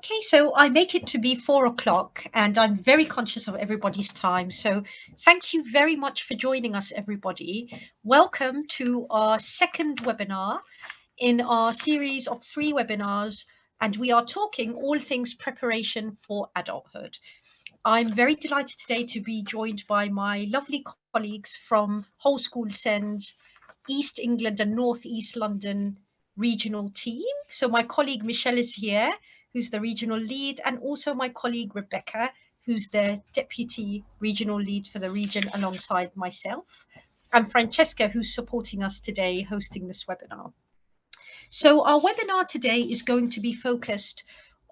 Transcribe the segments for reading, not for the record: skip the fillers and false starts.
Okay, so I make it to be 4 o'clock and I'm very conscious of everybody's time. So thank you very much for joining us, everybody. Welcome to our second webinar in our series of 3 webinars, and we are talking all things preparation for adulthood. I'm very delighted today to be joined by my lovely colleagues from Whole School Send's East England and North East London regional team. So my colleague Michelle is here, who's the regional lead, and also my colleague Rebecca, who's the deputy regional lead for the region alongside myself, and Francesca, who's supporting us today hosting this webinar. So our webinar today is going to be focused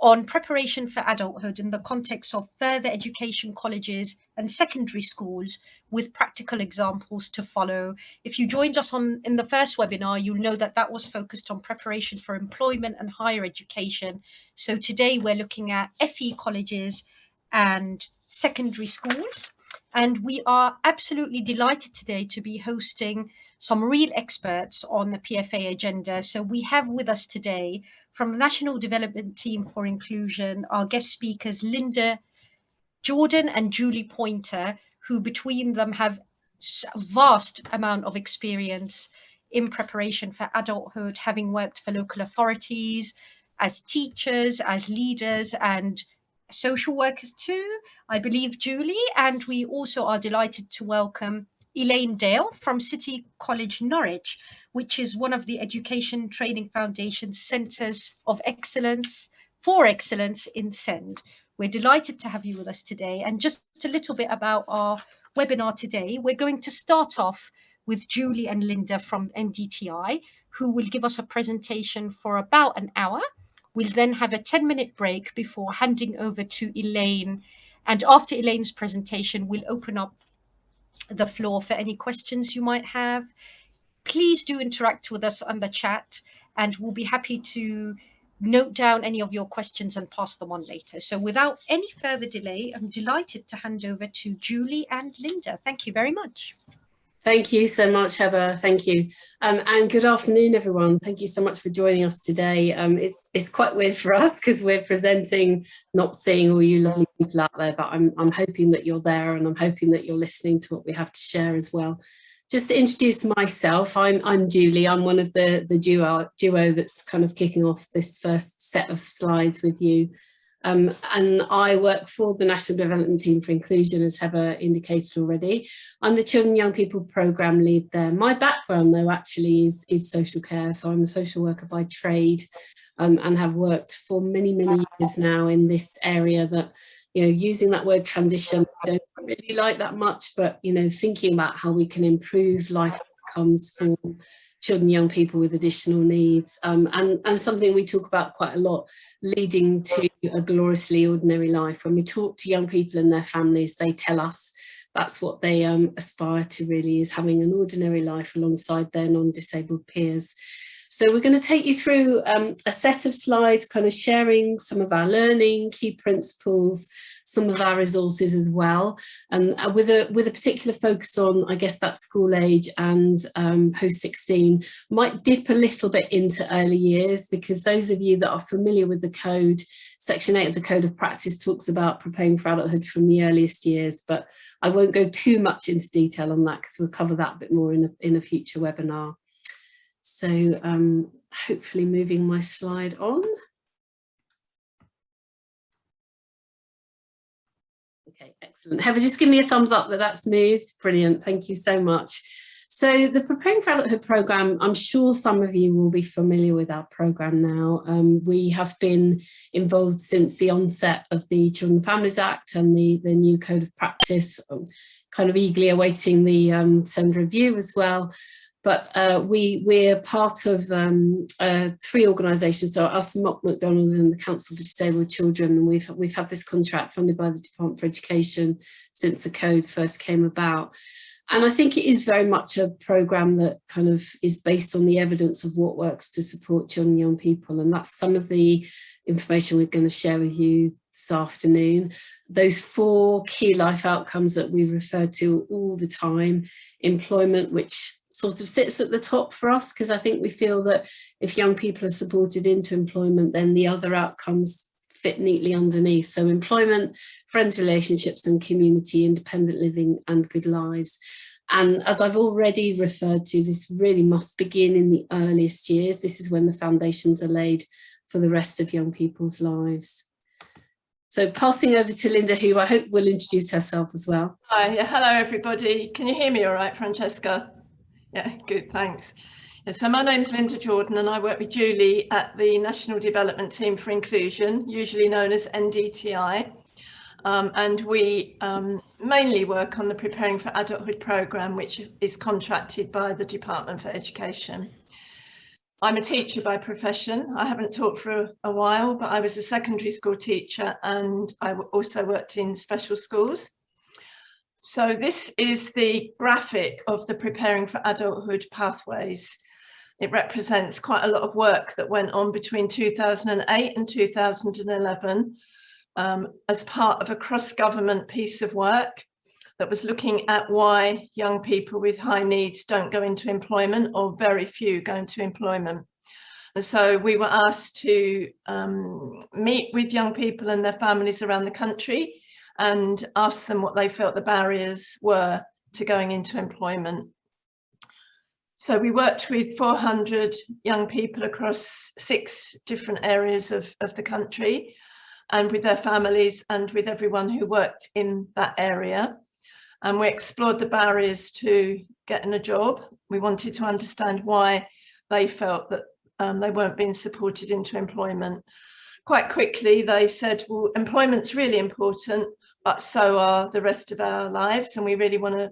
on preparation for adulthood in the context of further education colleges and secondary schools, with practical examples to follow. If you joined us in the first webinar, you'll know that that was focused on preparation for employment and higher education. So today we're looking at FE colleges and secondary schools. And we are absolutely delighted today to be hosting some real experts on the PFA agenda. So we have with us today from the National Development Team for Inclusion, our guest speakers, Linda Jordan and Julie Pointer, who between them have a vast amount of experience in preparation for adulthood, having worked for local authorities, as teachers, as leaders, and social workers too, I believe, Julie. And we also are delighted to welcome Elaine Dale from City College Norwich, which is one of the Education Training Foundation's Centres of Excellence for Excellence in SEND. We're delighted to have you with us today. And just a little bit about our webinar today. We're going to start off with Julie and Linda from NDTi, who will give us a presentation for about an hour. We'll then have a 10-minute break before handing over to Elaine. And after Elaine's presentation, we'll open up the floor for any questions you might have. Please do interact with us on the chat, and we'll be happy to note down any of your questions and pass them on later. So without any further delay, I'm delighted to hand over to Julie and Linda. Thank you very much. Thank you so much, Heather. Thank you. And good afternoon, everyone. Thank you so much for joining us today. It's quite weird for us because we're presenting, not seeing all you lovely people out there, but I'm hoping that you're there, and I'm hoping that you're listening to what we have to share as well. Just to introduce myself, I'm Julie. I'm one of the duo that's kind of kicking off this first set of slides with you. And I work for the National Development Team for Inclusion, as Heather indicated already. I'm the Children and Young People Programme Lead there. My background, though, actually is social care. So I'm a social worker by trade, and have worked for many, many years now in this area that, you know, using that word transition, I don't really like that much, but, you know, thinking about how we can improve life outcomes for children and young people with additional needs, and something we talk about quite a lot, leading to a gloriously ordinary life. When we talk to young people and their families, they tell us that's what they aspire to, really, is having an ordinary life alongside their non-disabled peers. So we're going to take you through a set of slides, kind of sharing some of our learning, key principles, some of our resources as well, and with a particular focus on, I guess, that school age and post 16. Might dip a little bit into early years, because those of you that are familiar with the code, section 8 of the Code of Practice talks about preparing for adulthood from the earliest years, but I won't go too much into detail on that because we'll cover that a bit more in a future webinar. So hopefully moving my slide on. Okay, excellent. Heather, just give me a thumbs up that that's moved. Brilliant, thank you so much. So the Preparing for Adulthood programme, I'm sure some of you will be familiar with our programme now. We have been involved since the onset of the Children and Families Act and the new Code of Practice, kind of eagerly awaiting the SEND review as well. But we're part of 3 organisations, so us, Mock McDonald and the Council for Disabled Children, and we've had this contract funded by the Department for Education since the code first came about. And I think it is very much a programme that kind of is based on the evidence of what works to support children and young people, and that's some of the information we're going to share with you this afternoon. Those 4 key life outcomes that we refer to all the time: employment, which sort of sits at the top for us, because I think we feel that if young people are supported into employment, then the other outcomes fit neatly underneath. So employment, friends, relationships and community, independent living and good lives. And as I've already referred to, this really must begin in the earliest years. This is when the foundations are laid for the rest of young people's lives. So passing over to Linda, who I hope will introduce herself as well. Hi, hello everybody. Can you hear me all right, Francesca? Yeah, good, thanks. Yeah, so my name's Linda Jordan and I work with Julie at the National Development Team for Inclusion, usually known as NDTi. And we mainly work on the Preparing for Adulthood programme, which is contracted by the Department for Education. I'm a teacher by profession. I haven't taught for a while, but I was a secondary school teacher and I also worked in special schools. So this is the graphic of the Preparing for Adulthood pathways. It represents quite a lot of work that went on between 2008 and 2011 as part of a cross-government piece of work that was looking at why young people with high needs don't go into employment, or very few go into employment. And so we were asked to meet with young people and their families around the country and ask them what they felt the barriers were to going into employment. So we worked with 400 young people across 6 different areas of the country, and with their families and with everyone who worked in that area. And we explored the barriers to getting a job. We wanted to understand why they felt that they weren't being supported into employment. Quite quickly, they said, well, employment's really important, but so are the rest of our lives. And we really want to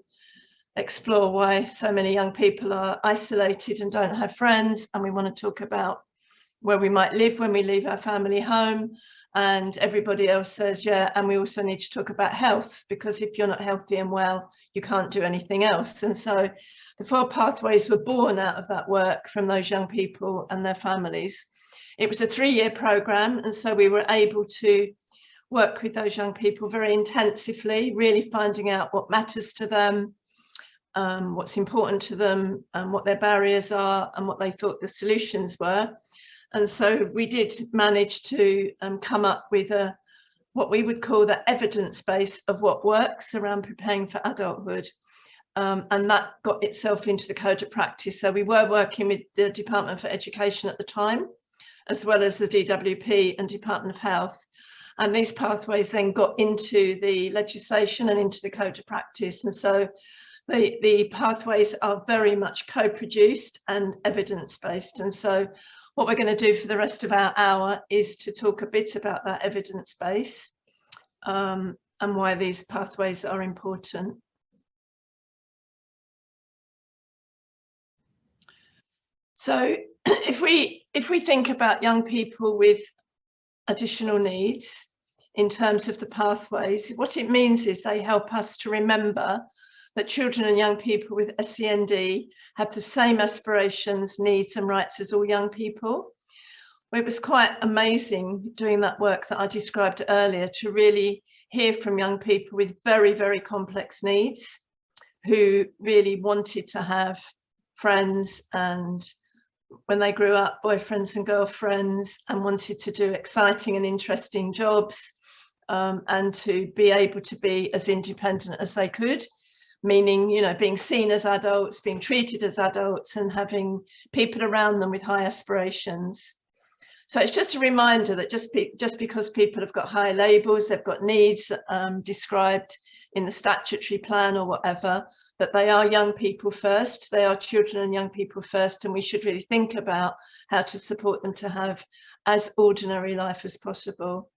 explore why so many young people are isolated and don't have friends. And we want to talk about where we might live when we leave our family home. And everybody else says, yeah, and we also need to talk about health, because if you're not healthy and well, you can't do anything else. And so the 4 pathways were born out of that work from those young people and their families. It was a 3-year programme, and so we were able to work with those young people very intensively, really finding out what matters to them, what's important to them, and what their barriers are and what they thought the solutions were. And so we did manage to come up with what we would call the evidence base of what works around preparing for adulthood. And that got itself into the code of practice. So we were working with the Department for Education at the time, as well as the DWP and Department of Health. And these pathways then got into the legislation and into the code of practice. And so the pathways are very much co-produced and evidence-based. And so what we're going to do for the rest of our hour is to talk a bit about that evidence base and why these pathways are important. So if we think about young people with additional needs in terms of the pathways, what it means is they help us to remember that children and young people with SEND have the same aspirations, needs and rights as all young people. It was quite amazing doing that work that I described earlier, to really hear from young people with very, very complex needs, who really wanted to have friends, and when they grew up, boyfriends and girlfriends, and wanted to do exciting and interesting jobs, and to be able to be as independent as they could. Meaning, you know, being seen as adults, being treated as adults, and having people around them with high aspirations. So it's just a reminder that just because people have got high labels, they've got needs described in the statutory plan or whatever, that they are young people first, they are children and young people first, and we should really think about how to support them to have as ordinary life as possible.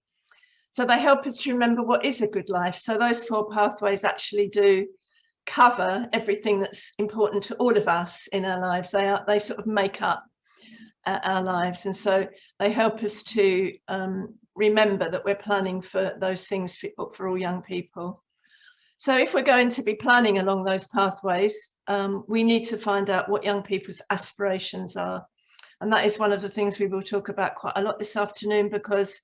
So they help us to remember what is a good life. So those 4 pathways actually do cover everything that's important to all of us in our lives. They sort of make up our lives, and so they help us to remember that we're planning for those things for all young people. So if we're going to be planning along those pathways, we need to find out what young people's aspirations are, and that is one of the things we will talk about quite a lot this afternoon, because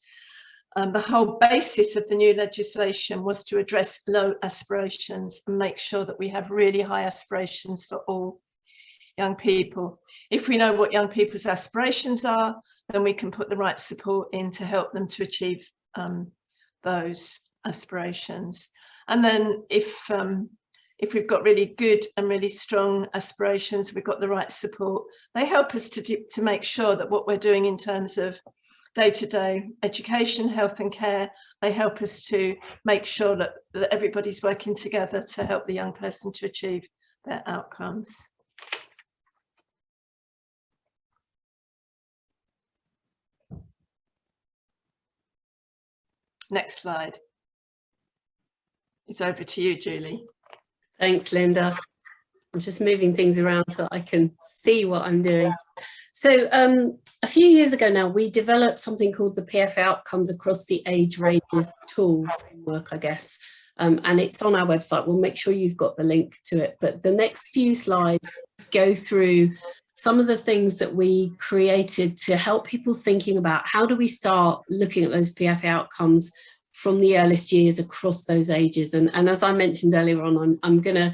the whole basis of the new legislation was to address low aspirations and make sure that we have really high aspirations for all young people. If we know what young people's aspirations are, then we can put the right support in to help them to achieve those aspirations. And then if we've got really good and really strong aspirations, we've got the right support, they help us to make sure that what we're doing in terms of day-to-day education, health and care, they help us to make sure that everybody's working together to help the young person to achieve their outcomes. Next slide. It's over to you, Julie. Thanks, Linda. I'm just moving things around so that I can see what I'm doing. So a few years ago now, we developed something called the PFA Outcomes Across the Age Ranges tool framework, I guess. And it's on our website. We'll make sure you've got the link to it. But the next few slides go through some of the things that we created to help people thinking about how do we start looking at those PFA outcomes from the earliest years across those ages. And as I mentioned earlier on, I'm going to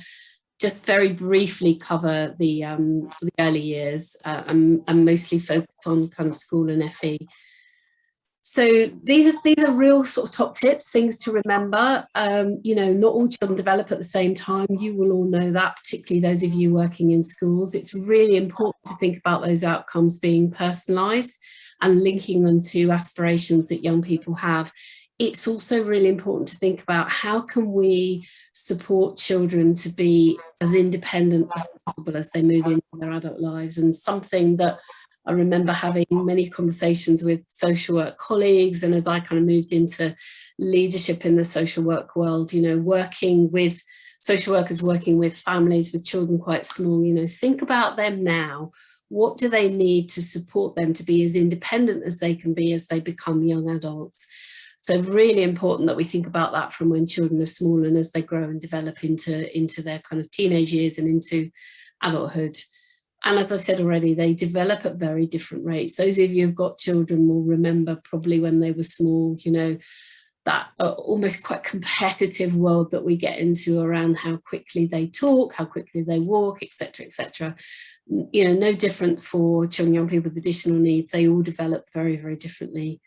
just very briefly cover the early years and mostly focus on kind of school and FE. So these are real sort of top tips, things to remember. You know, not all children develop at the same time. You will all know that, particularly those of you working in schools. It's really important to think about those outcomes being personalised and linking them to aspirations that young people have. It's also really important to think about how can we support children to be as independent as possible as they move into their adult lives. And something that I remember having many conversations with social work colleagues, and as I kind of moved into leadership in the social work world, you know, working with social workers, working with families with children quite small, you know, think about them now. What do they need to support them to be as independent as they can be as they become young adults? So really important that we think about that from when children are small and as they grow and develop into their kind of teenage years and into adulthood. And as I said already, they develop at very different rates. Those of you who've got children will remember probably when they were small, you know, that almost quite competitive world that we get into around how quickly they talk, how quickly they walk, etc., etc. You know, no different for children, young people with additional needs. They all develop very, very differently.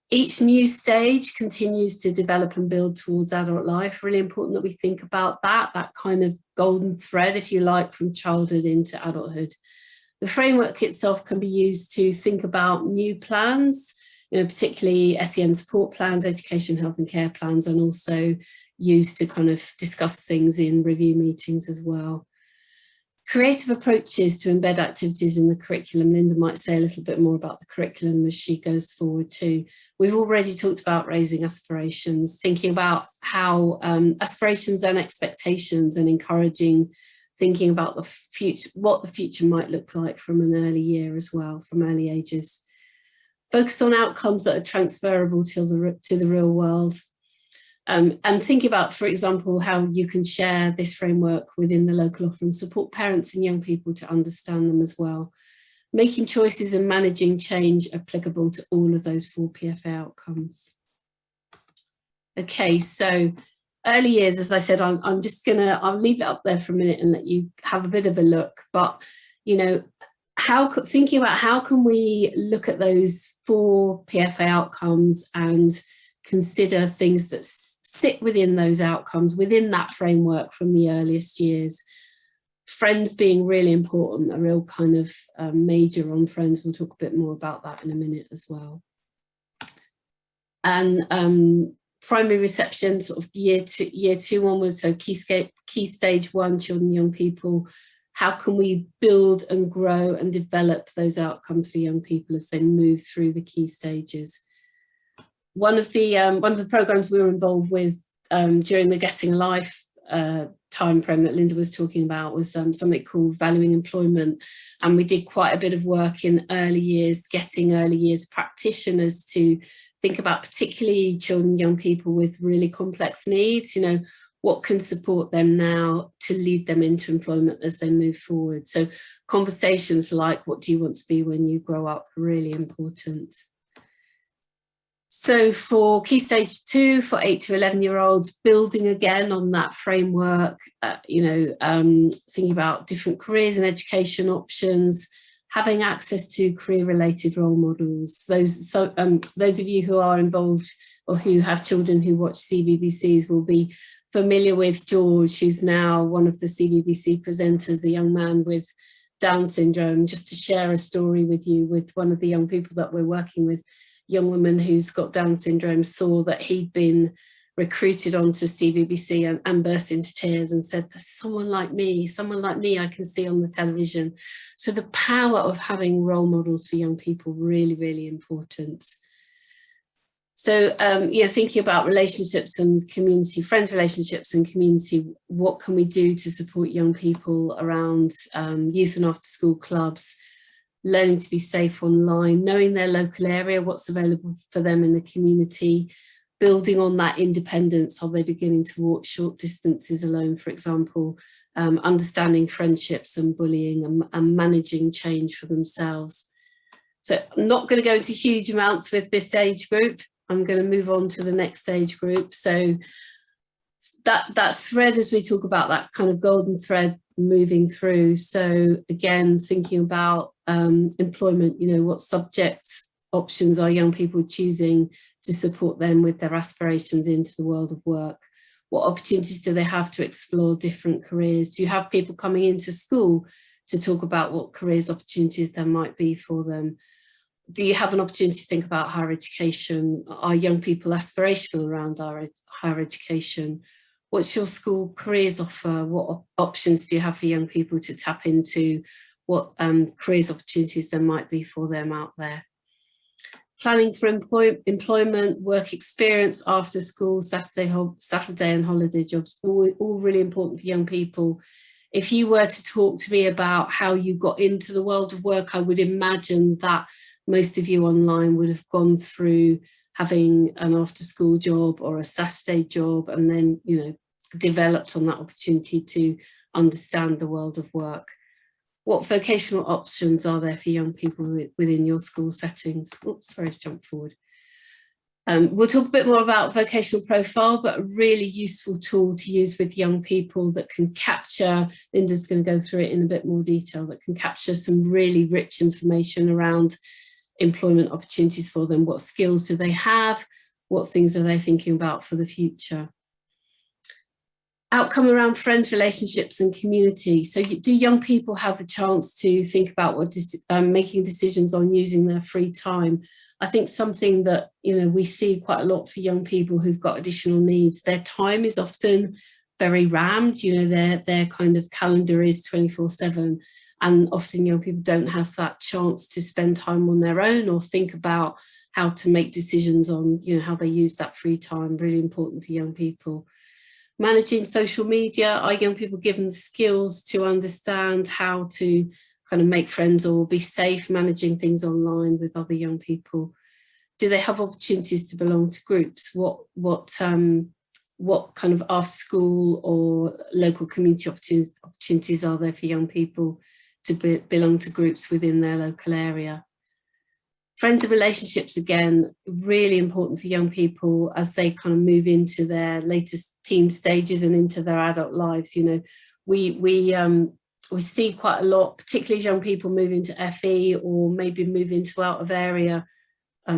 Each new stage continues to develop and build towards adult life. Really important that we think about that kind of golden thread, if you like, from childhood into adulthood. The framework itself can be used to think about new plans, you know, particularly SEN support plans, education, health and care plans, and also used to kind of discuss things in review meetings as well. Creative approaches to embed activities in the curriculum. Linda might say a little bit more about the curriculum as she goes forward too. We've already talked about raising aspirations, thinking about how aspirations and expectations, and encouraging thinking about the future, what the future might look like from an early year as well, from early ages. Focus on outcomes that are transferable to the real world. And thinking about, for example, how you can share this framework within the local offer and support parents and young people to understand them as well. Making choices and managing change applicable to all of those 4 PFA outcomes. Okay, so early years, as I said, I'm just gonna, I'll leave it up there for a minute and let you have a bit of a look. But, you know, thinking about how can we look at those 4 PFA outcomes and consider things that sit within those outcomes, within that framework from the earliest years. Friends being really important, a real kind of major on friends. We'll talk a bit more about that in a minute as well. And primary reception, sort of year two onwards, so key stage 1, children, young people. How can we build and grow and develop those outcomes for young people as they move through the key stages? One of the programs we were involved with during the Getting Life time frame that Linda was talking about was something called Valuing Employment, and we did quite a bit of work in early years, getting early years practitioners to think about particularly children, young people with really complex needs, you know, what can support them now to lead them into employment as they move forward. So conversations like, what do you want to be when you grow up, really important. So for Key Stage 2, for 8 to 11-year-olds, building again on that framework, you know, thinking about different careers and education options, having access to career-related role models. Those of you who are involved or who have children who watch CBBCs will be familiar with George, who's now one of the CBBC presenters, a young man with Down syndrome. Just to share a story with you, with one of the young people that we're working with, a young woman who's got Down syndrome saw that he'd been recruited onto CBBC and burst into tears and said, there's someone like me I can see on the television. So the power of having role models for young people, really, really important. So, thinking about relationships and community, friend relationships and community, what can we do to support young people around youth and after school clubs, learning to be safe online, knowing their local area, what's available for them in the community, building on that independence. Are they beginning to walk short distances alone, for example, understanding friendships and bullying and managing change for themselves. So I'm not going to go into huge amounts with this age group. I'm going to move on to the next age group. So that thread, as we talk about that kind of golden thread moving through. So again, thinking about employment, what subjects, options are young people choosing to support them with their aspirations into the world of work? What opportunities do they have to explore different careers? Do you have people coming into school to talk about what careers opportunities there might be for them? Do you have an opportunity to think about higher education? Are young people aspirational around our higher education? What's your school careers offer? What options do you have for young people to tap into? What careers opportunities there might be for them out there? Planning for employment, work experience after school, Saturday and holiday jobs, all really important for young people. If you were to talk to me about how you got into the world of work, I would imagine that most of you online would have gone through having an after school job or a Saturday job, and then, developed on that opportunity to understand the world of work. What vocational options are there for young people within your school settings? Oops, sorry, to jump forward. We'll talk a bit more about Vocational Profile, but a really useful tool to use with young people that can capture, Linda's going to go through it in a bit more detail, that can capture some really rich information around employment opportunities for them. What skills do they have? What things are they thinking about for the future? Outcome around friends, relationships and community. So do young people have the chance to think about making decisions on using their free time? I think something that we see quite a lot for young people who've got additional needs, their time is often very rammed. Their kind of calendar is 24/7, and often young people don't have that chance to spend time on their own or think about how to make decisions on how they use that free time. Really important for young people. Managing social media, are young people given the skills to understand how to kind of make friends or be safe managing things online with other young people? Do they have opportunities to belong to groups? What kind of after school or local community opportunities are there for young people to belong to groups within their local area? Friends and relationships, again, really important for young people as they kind of move into their latest teen stages and into their adult lives. We see quite a lot, particularly as young people move into FE or maybe move into out of area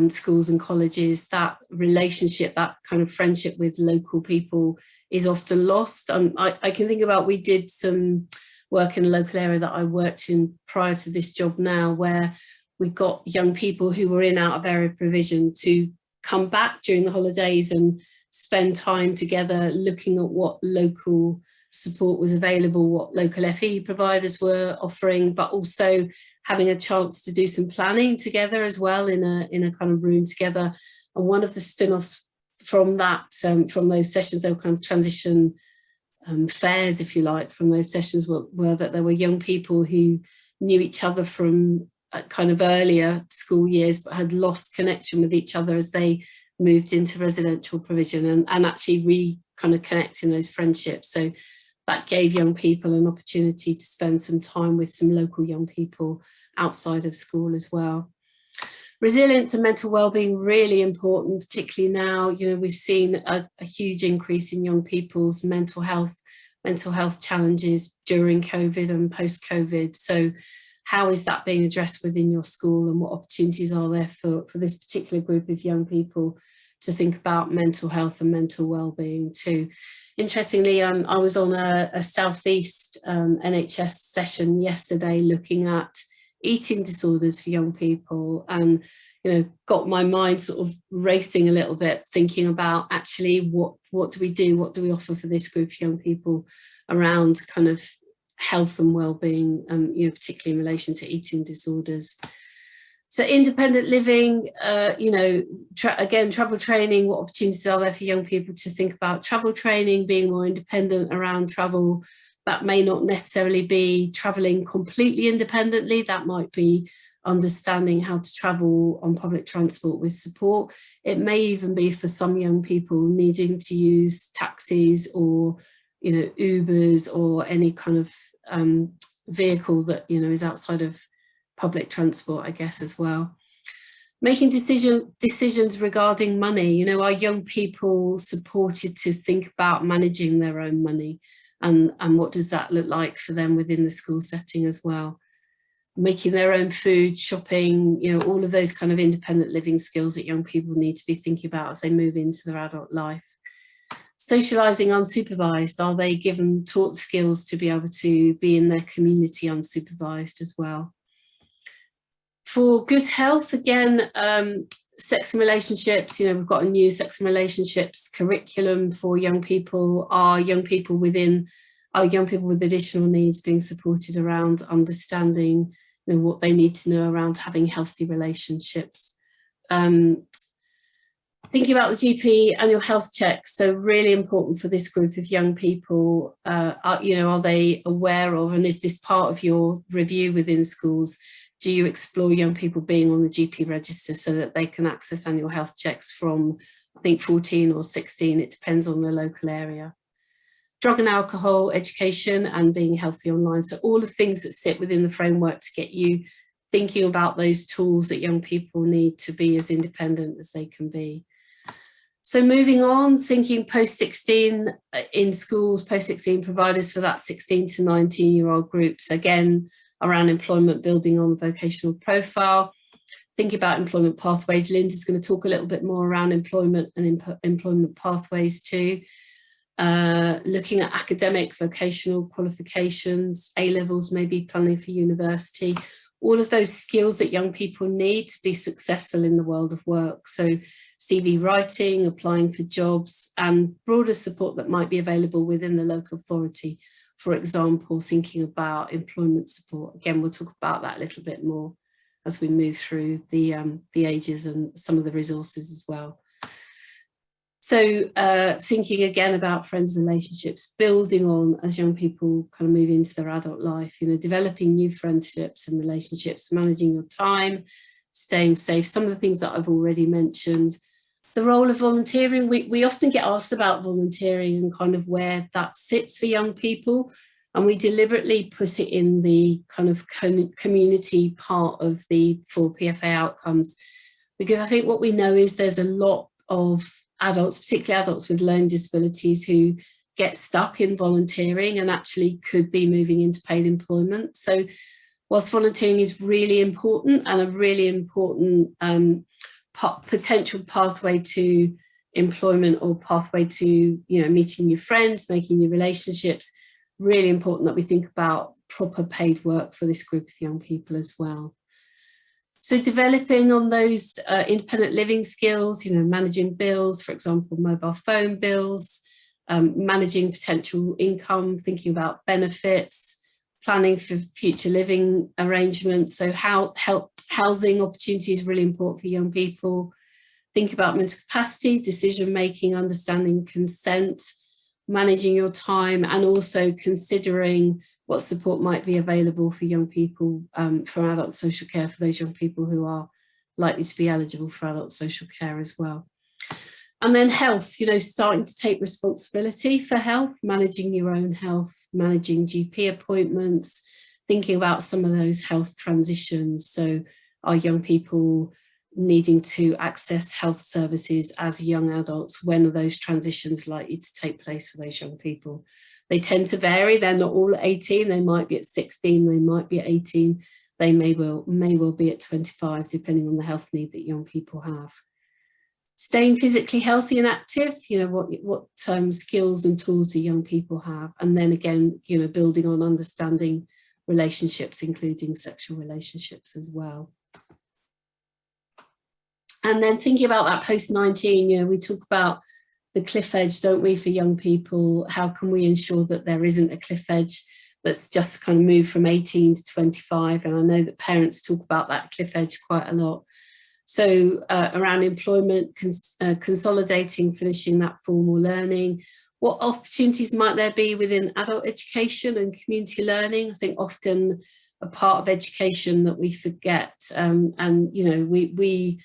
schools and colleges, that relationship, that kind of friendship with local people is often lost. I can think about, we did some work in a local area that I worked in prior to this job now, where we got young people who were in out of area provision to come back during the holidays and spend time together looking at what local support was available, what local FE providers were offering, but also having a chance to do some planning together as well in a kind of room together. And one of the spin-offs from that, from those sessions, they were kind of transition fairs, if you like, from those sessions were that there were young people who knew each other from kind of earlier school years, but had lost connection with each other as they moved into residential provision, and actually kind of connecting those friendships. So that gave young people an opportunity to spend some time with some local young people outside of school as well. Resilience and mental well-being, really important, particularly now. We've seen a huge increase in young people's mental health challenges during COVID and post-COVID. So how is that being addressed within your school, and what opportunities are there for this particular group of young people to think about mental health and mental well-being too. Interestingly, I was on a Southeast NHS session yesterday looking at eating disorders for young people, and got my mind sort of racing a little bit, thinking about actually what do we do, what do we offer for this group of young people around kind of health and well-being, particularly in relation to eating disorders. So independent living, again, travel training, what opportunities are there for young people to think about travel training, being more independent around travel? That may not necessarily be travelling completely independently, that might be understanding how to travel on public transport with support. It may even be for some young people needing to use taxis or Ubers or any kind of vehicle that is outside of public transport, I guess, as well. Making decisions regarding money. Are young people supported to think about managing their own money, and what does that look like for them within the school setting as well? Making their own food, shopping, all of those kind of independent living skills that young people need to be thinking about as they move into their adult life. Socialising unsupervised, are they taught skills to be able to be in their community unsupervised as well? For good health, again, sex and relationships, we've got a new sex and relationships curriculum for young people. Are young people with additional needs being supported around understanding what they need to know around having healthy relationships? Thinking about the GP annual health checks, so really important for this group of young people. Are they aware of, and is this part of your review within schools? Do you explore young people being on the GP register so that they can access annual health checks from, I think, 14 or 16, it depends on the local area. Drug and alcohol education and being healthy online. So all the things that sit within the framework to get you thinking about those tools that young people need to be as independent as they can be. So moving on, thinking post-16 in schools, post-16 providers for that 16 to 19-year-old groups, again, around employment, building on the vocational profile. Think about employment pathways. Linda's going to talk a little bit more around employment and employment pathways too. Looking at academic, vocational qualifications, A-levels, maybe planning for university, all of those skills that young people need to be successful in the world of work. So CV writing, applying for jobs, and broader support that might be available within the local authority. For example, thinking about employment support. Again, we'll talk about that a little bit more as we move through the ages and some of the resources as well. So thinking again about friends, relationships, building on as young people kind of move into their adult life, developing new friendships and relationships, managing your time, staying safe, some of the things that I've already mentioned. The role of volunteering, we often get asked about volunteering and kind of where that sits for young people, and we deliberately put it in the kind of community part of the 4 PFA outcomes, because I think what we know is there's a lot of adults, particularly adults with learning disabilities, who get stuck in volunteering and actually could be moving into paid employment. So whilst volunteering is really important and a really important potential pathway to employment or pathway to meeting new friends, making new relationships, really important that we think about proper paid work for this group of young people as well. So developing on those independent living skills, managing bills, for example, mobile phone bills, managing potential income, thinking about benefits, planning for future living arrangements. So housing opportunities really important for young people. Think about mental capacity, decision making, understanding consent, managing your time, and also considering what support might be available for young people from adult social care, for those young people who are likely to be eligible for adult social care as well. And then health, starting to take responsibility for health, managing your own health, managing GP appointments, thinking about some of those health transitions. So are young people needing to access health services as young adults? When are those transitions likely to take place for those young people? They tend to vary. They're not all at 18. They might be at 16. They might be at 18. they may well be at 25, depending on the health need that young people have. Staying physically healthy and active, you know, what skills and tools do young people have? And then again, you know, building on understanding relationships, including sexual relationships as well. And then thinking about that post-19, you know, we talk about the cliff edge, don't we, for young people? How can we ensure that there isn't a cliff edge that's just kind of moved from 18 to 25? And I know that parents talk about that cliff edge quite a lot. So around employment, consolidating, finishing that formal learning. What opportunities might there be within adult education and community learning? I think often a part of education that we forget, and you know,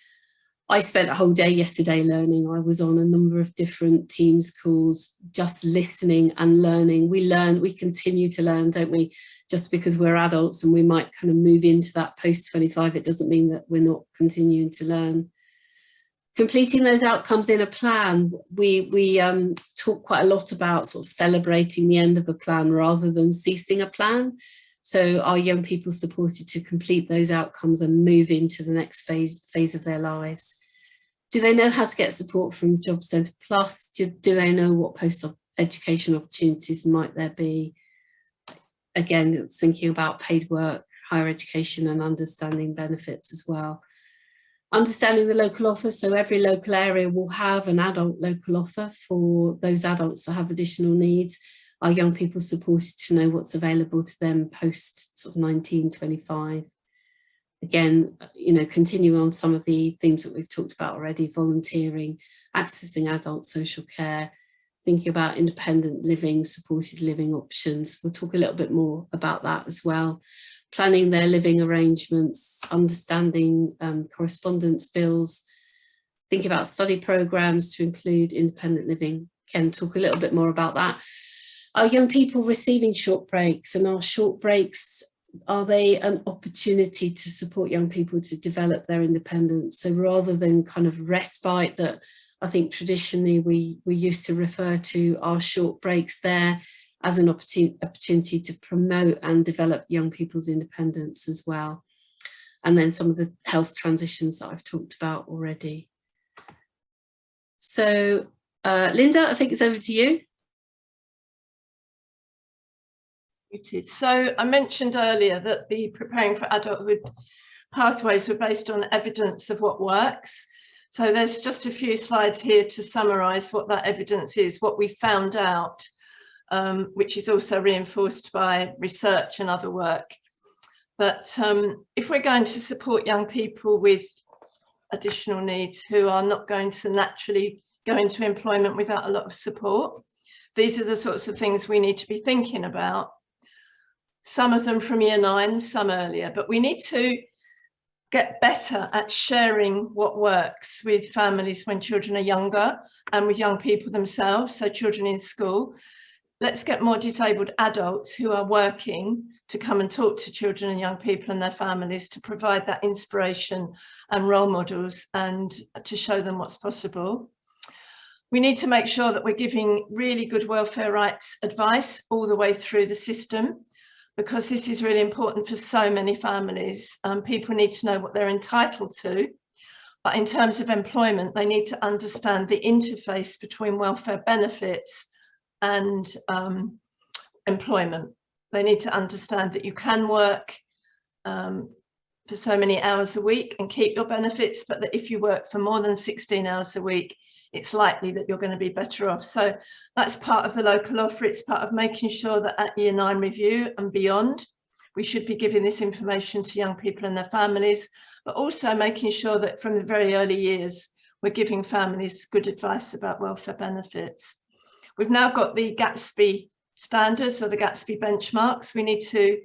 I spent a whole day yesterday learning. I was on a number of different Teams calls, just listening and learning. We learn, we continue to learn, don't we? Just because we're adults and we might kind of move into that post-25, it doesn't mean that we're not continuing to learn. Completing those outcomes in a plan. We talk quite a lot about sort of celebrating the end of a plan rather than ceasing a plan. So are young people supported to complete those outcomes and move into the next phase of their lives? Do they know how to get support from Job Centre Plus? Do they know what post-education opportunities might there be? Again, thinking about paid work, higher education and understanding benefits as well. Understanding the local offer, so every local area will have an adult local offer for those adults that have additional needs. Are young people supported to know what's available to them post sort of 1925? Again, you know, continuing on some of the themes that we've talked about already, volunteering, accessing adult social care, thinking about independent living, supported living options. We'll talk a little bit more about that as well. Planning their living arrangements, understanding correspondence bills, thinking about study programmes to include independent living. Again, talk a little bit more about that. Are young people receiving short breaks, and are short breaks, are they an opportunity to support young people to develop their independence? So rather than kind of respite that I think traditionally we used to refer to, our short breaks there as an opportunity to promote and develop young people's independence as well. And then some of the health transitions that I've talked about already. So Linda, I think it's over to you. So I mentioned earlier that the Preparing for Adulthood pathways were based on evidence of what works. So there's just a few slides here to summarise what that evidence is, what we found out, which is also reinforced by research and other work. But if we're going to support young people with additional needs who are not going to naturally go into employment without a lot of support, these are the sorts of things we need to be thinking about. Some of them from year 9, some earlier, but we need to get better at sharing what works with families when children are younger and with young people themselves, so children in school. Let's get more disabled adults who are working to come and talk to children and young people and their families to provide that inspiration and role models and to show them what's possible. We need to make sure that we're giving really good welfare rights advice all the way through the system, because this is really important for so many families. People need to know what they're entitled to, but in terms of employment, they need to understand the interface between welfare benefits and employment. They need to understand that you can work for so many hours a week and keep your benefits, but that if you work for more than 16 hours a week, it's likely that you're going to be better off. So that's part of the local offer. It's part of making sure that at year 9 review and beyond, we should be giving this information to young people and their families, but also making sure that from the very early years, we're giving families good advice about welfare benefits. We've now got the Gatsby standards or the Gatsby benchmarks. We need to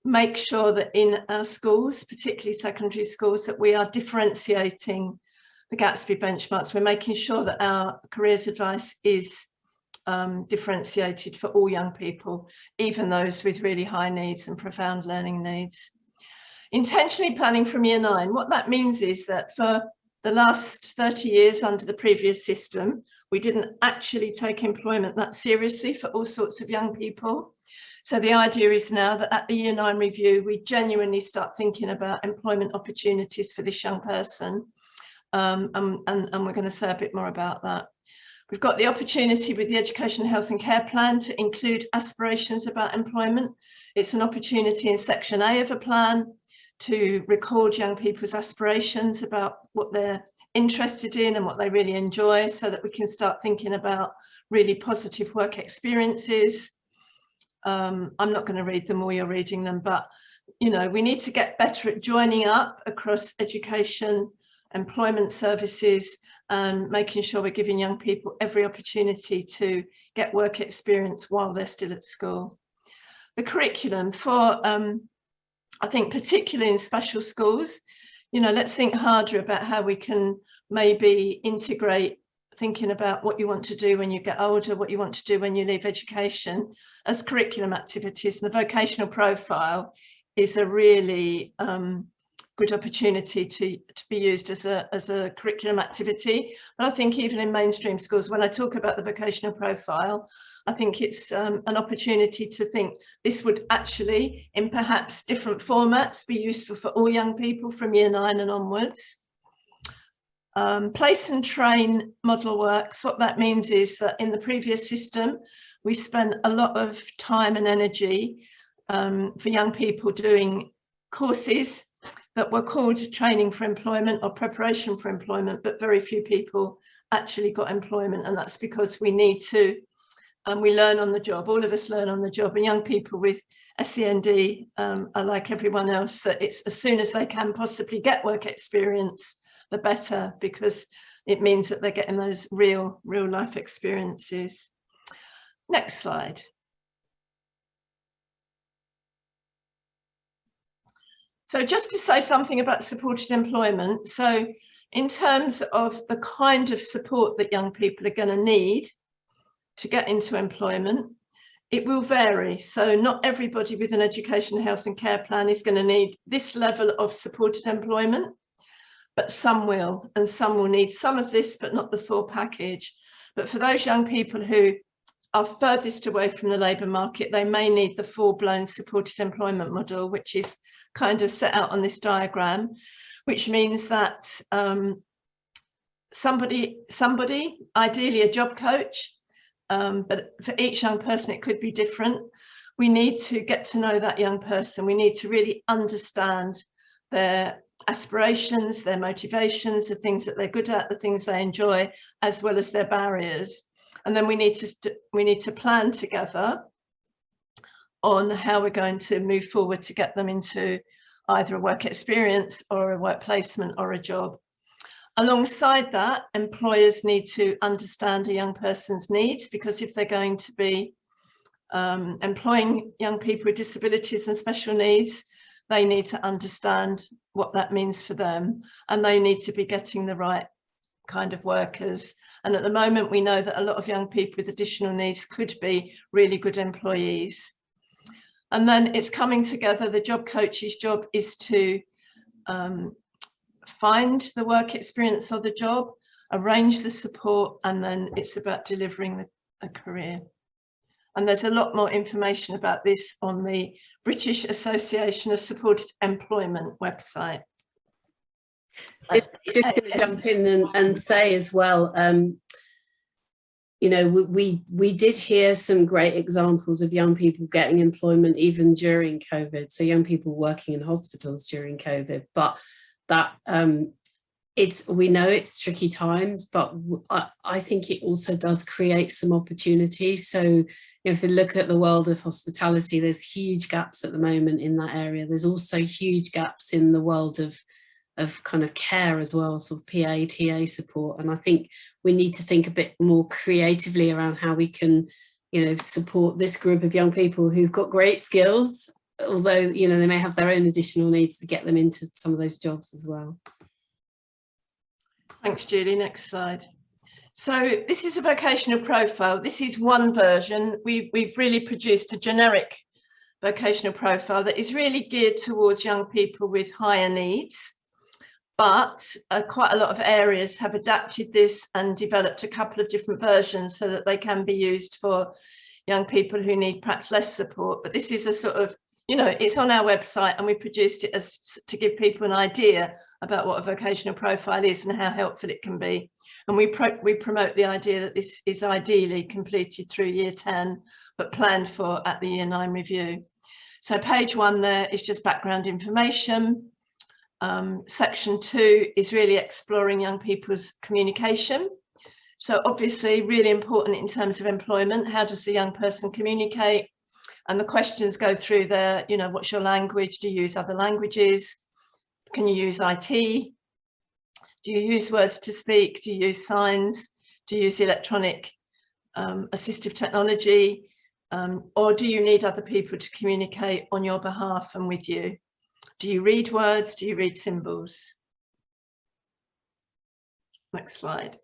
make sure that in our schools, particularly secondary schools, that we are differentiating the Gatsby benchmarks. We're making sure that our careers advice is differentiated for all young people, even those with really high needs and profound learning needs. Intentionally planning from year 9, what that means is that for the last 30 years under the previous system, we didn't actually take employment that seriously for all sorts of young people. So the idea is now that at the Year 9 review, we genuinely start thinking about employment opportunities for this young person. And we're going to say a bit more about that. We've got the opportunity with the Education, Health and Care Plan to include aspirations about employment. It's an opportunity in Section A of a plan to record young people's aspirations about what they're interested in and what they really enjoy, so that we can start thinking about really positive work experiences. I'm not going to read them all, you're reading them, but you know, we need to get better at joining up across education, employment services, and making sure we're giving young people every opportunity to get work experience while they're still at school. The curriculum for, I think particularly in special schools, you know, let's think harder about how we can maybe integrate thinking about what you want to do when you get older, what you want to do when you leave education as curriculum activities. And the vocational profile is a really good opportunity to be used as a curriculum activity. But I think even in mainstream schools, when I talk about the vocational profile, I think it's an opportunity to think this would actually, in perhaps different formats, be useful for all young people from Year 9 and onwards. Place and train model works. What that means is that in the previous system, we spent a lot of time and energy for young people doing courses that were called training for employment or preparation for employment, but very few people actually got employment. And that's because we need to, we learn on the job, all of us learn on the job, and young people with SEND are like everyone else, that it's as soon as they can possibly get work experience, the better, because it means that they're getting those real life experiences. Next slide. So just to say something about supported employment. So in terms of the kind of support that young people are going to need to get into employment, it will vary. So not everybody with an education, health and care plan is going to need this level of supported employment, but some will, and some will need some of this, but not the full package. But for those young people who are furthest away from the labour market, they may need the full-blown supported employment model, which is kind of set out on this diagram, which means that somebody, ideally a job coach, but for each young person it could be different. We need to get to know that young person. We need to really understand their aspirations, their motivations, the things that they're good at, the things they enjoy, as well as their barriers. And then we need to plan together on how we're going to move forward to get them into either a work experience or a work placement or a job. Alongside that, employers need to understand a young person's needs, because if they're going to be employing young people with disabilities and special needs, they need to understand what that means for them, and they need to be getting the right kind of workers. And at the moment, we know that a lot of young people with additional needs could be really good employees. And then it's coming together. The job coach's job is to find the work experience or the job, arrange the support, and then it's about delivering a career. And there's a lot more information about this on the British Association of Supported Employment website. Just to jump in and say as well, you know, we did hear some great examples of young people getting employment even during COVID. So young people working in hospitals during COVID, but that we know it's tricky times, but I think it also does create some opportunities. So if we look at the world of hospitality, there's huge gaps at the moment in that area. There's also huge gaps in the world of kind of care as well, sort of PA, TA support. And I think we need to think a bit more creatively around how we can, you know, support this group of young people who've got great skills, although, you know, they may have their own additional needs to get them into some of those jobs as well. Thanks, Julie. Next slide. So this is a vocational profile. This is one version. We've really produced a generic vocational profile that is really geared towards young people with higher needs. But quite a lot of areas have adapted this and developed a couple of different versions so that they can be used for young people who need perhaps less support. But this is a sort of, you know, it's on our website, and we produced it as to give people an idea about what a vocational profile is and how helpful it can be. And we promote the idea that this is ideally completed through year 10, but planned for at the year 9 review. So page 1 there is just background information. Section 2 is really exploring young people's communication. So obviously really important in terms of employment. How does the young person communicate? And the questions go through there, you know, what's your language? Do you use other languages? Can you use IT? Do you use words to speak? Do you use signs? Do you use electronic assistive technology? Or do you need other people to communicate on your behalf and with you? Do you read words? Do you read symbols? Next slide.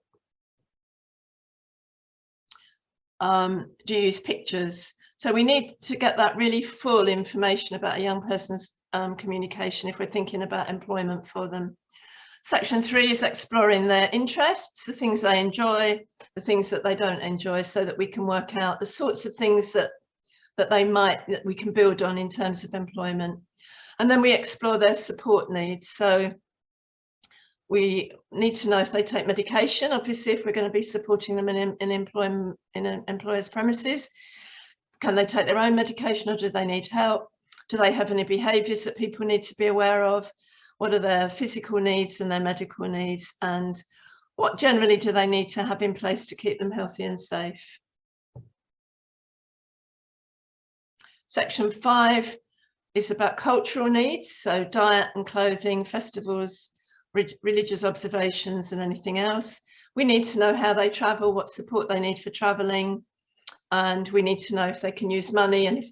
Do you use pictures? So we need to get that really full information about a young person's communication if we're thinking about employment for them. Section 3 is exploring their interests, the things they enjoy, the things that they don't enjoy, so that we can work out the sorts of things that we can build on in terms of employment. And then we explore their support needs. So we need to know if they take medication, obviously, if we're going to be supporting them in an employer's premises. Can they take their own medication, or do they need help? Do they have any behaviours that people need to be aware of? What are their physical needs and their medical needs? And what generally do they need to have in place to keep them healthy and safe? Section 5 is about cultural needs, so diet and clothing, festivals, religious observations and anything else. We need to know how they travel, what support they need for travelling, and we need to know if they can use money and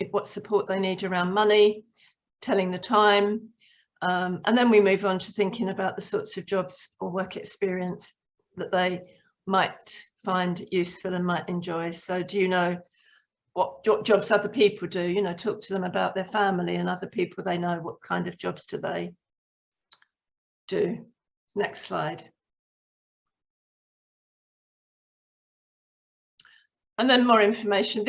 if what support they need around money, telling the time. And then we move on to thinking about the sorts of jobs or work experience that they might find useful and might enjoy. So do you know what jobs other people do? You know, talk to them about their family and other people they know. What kind of jobs do they do? Next slide. And then more information.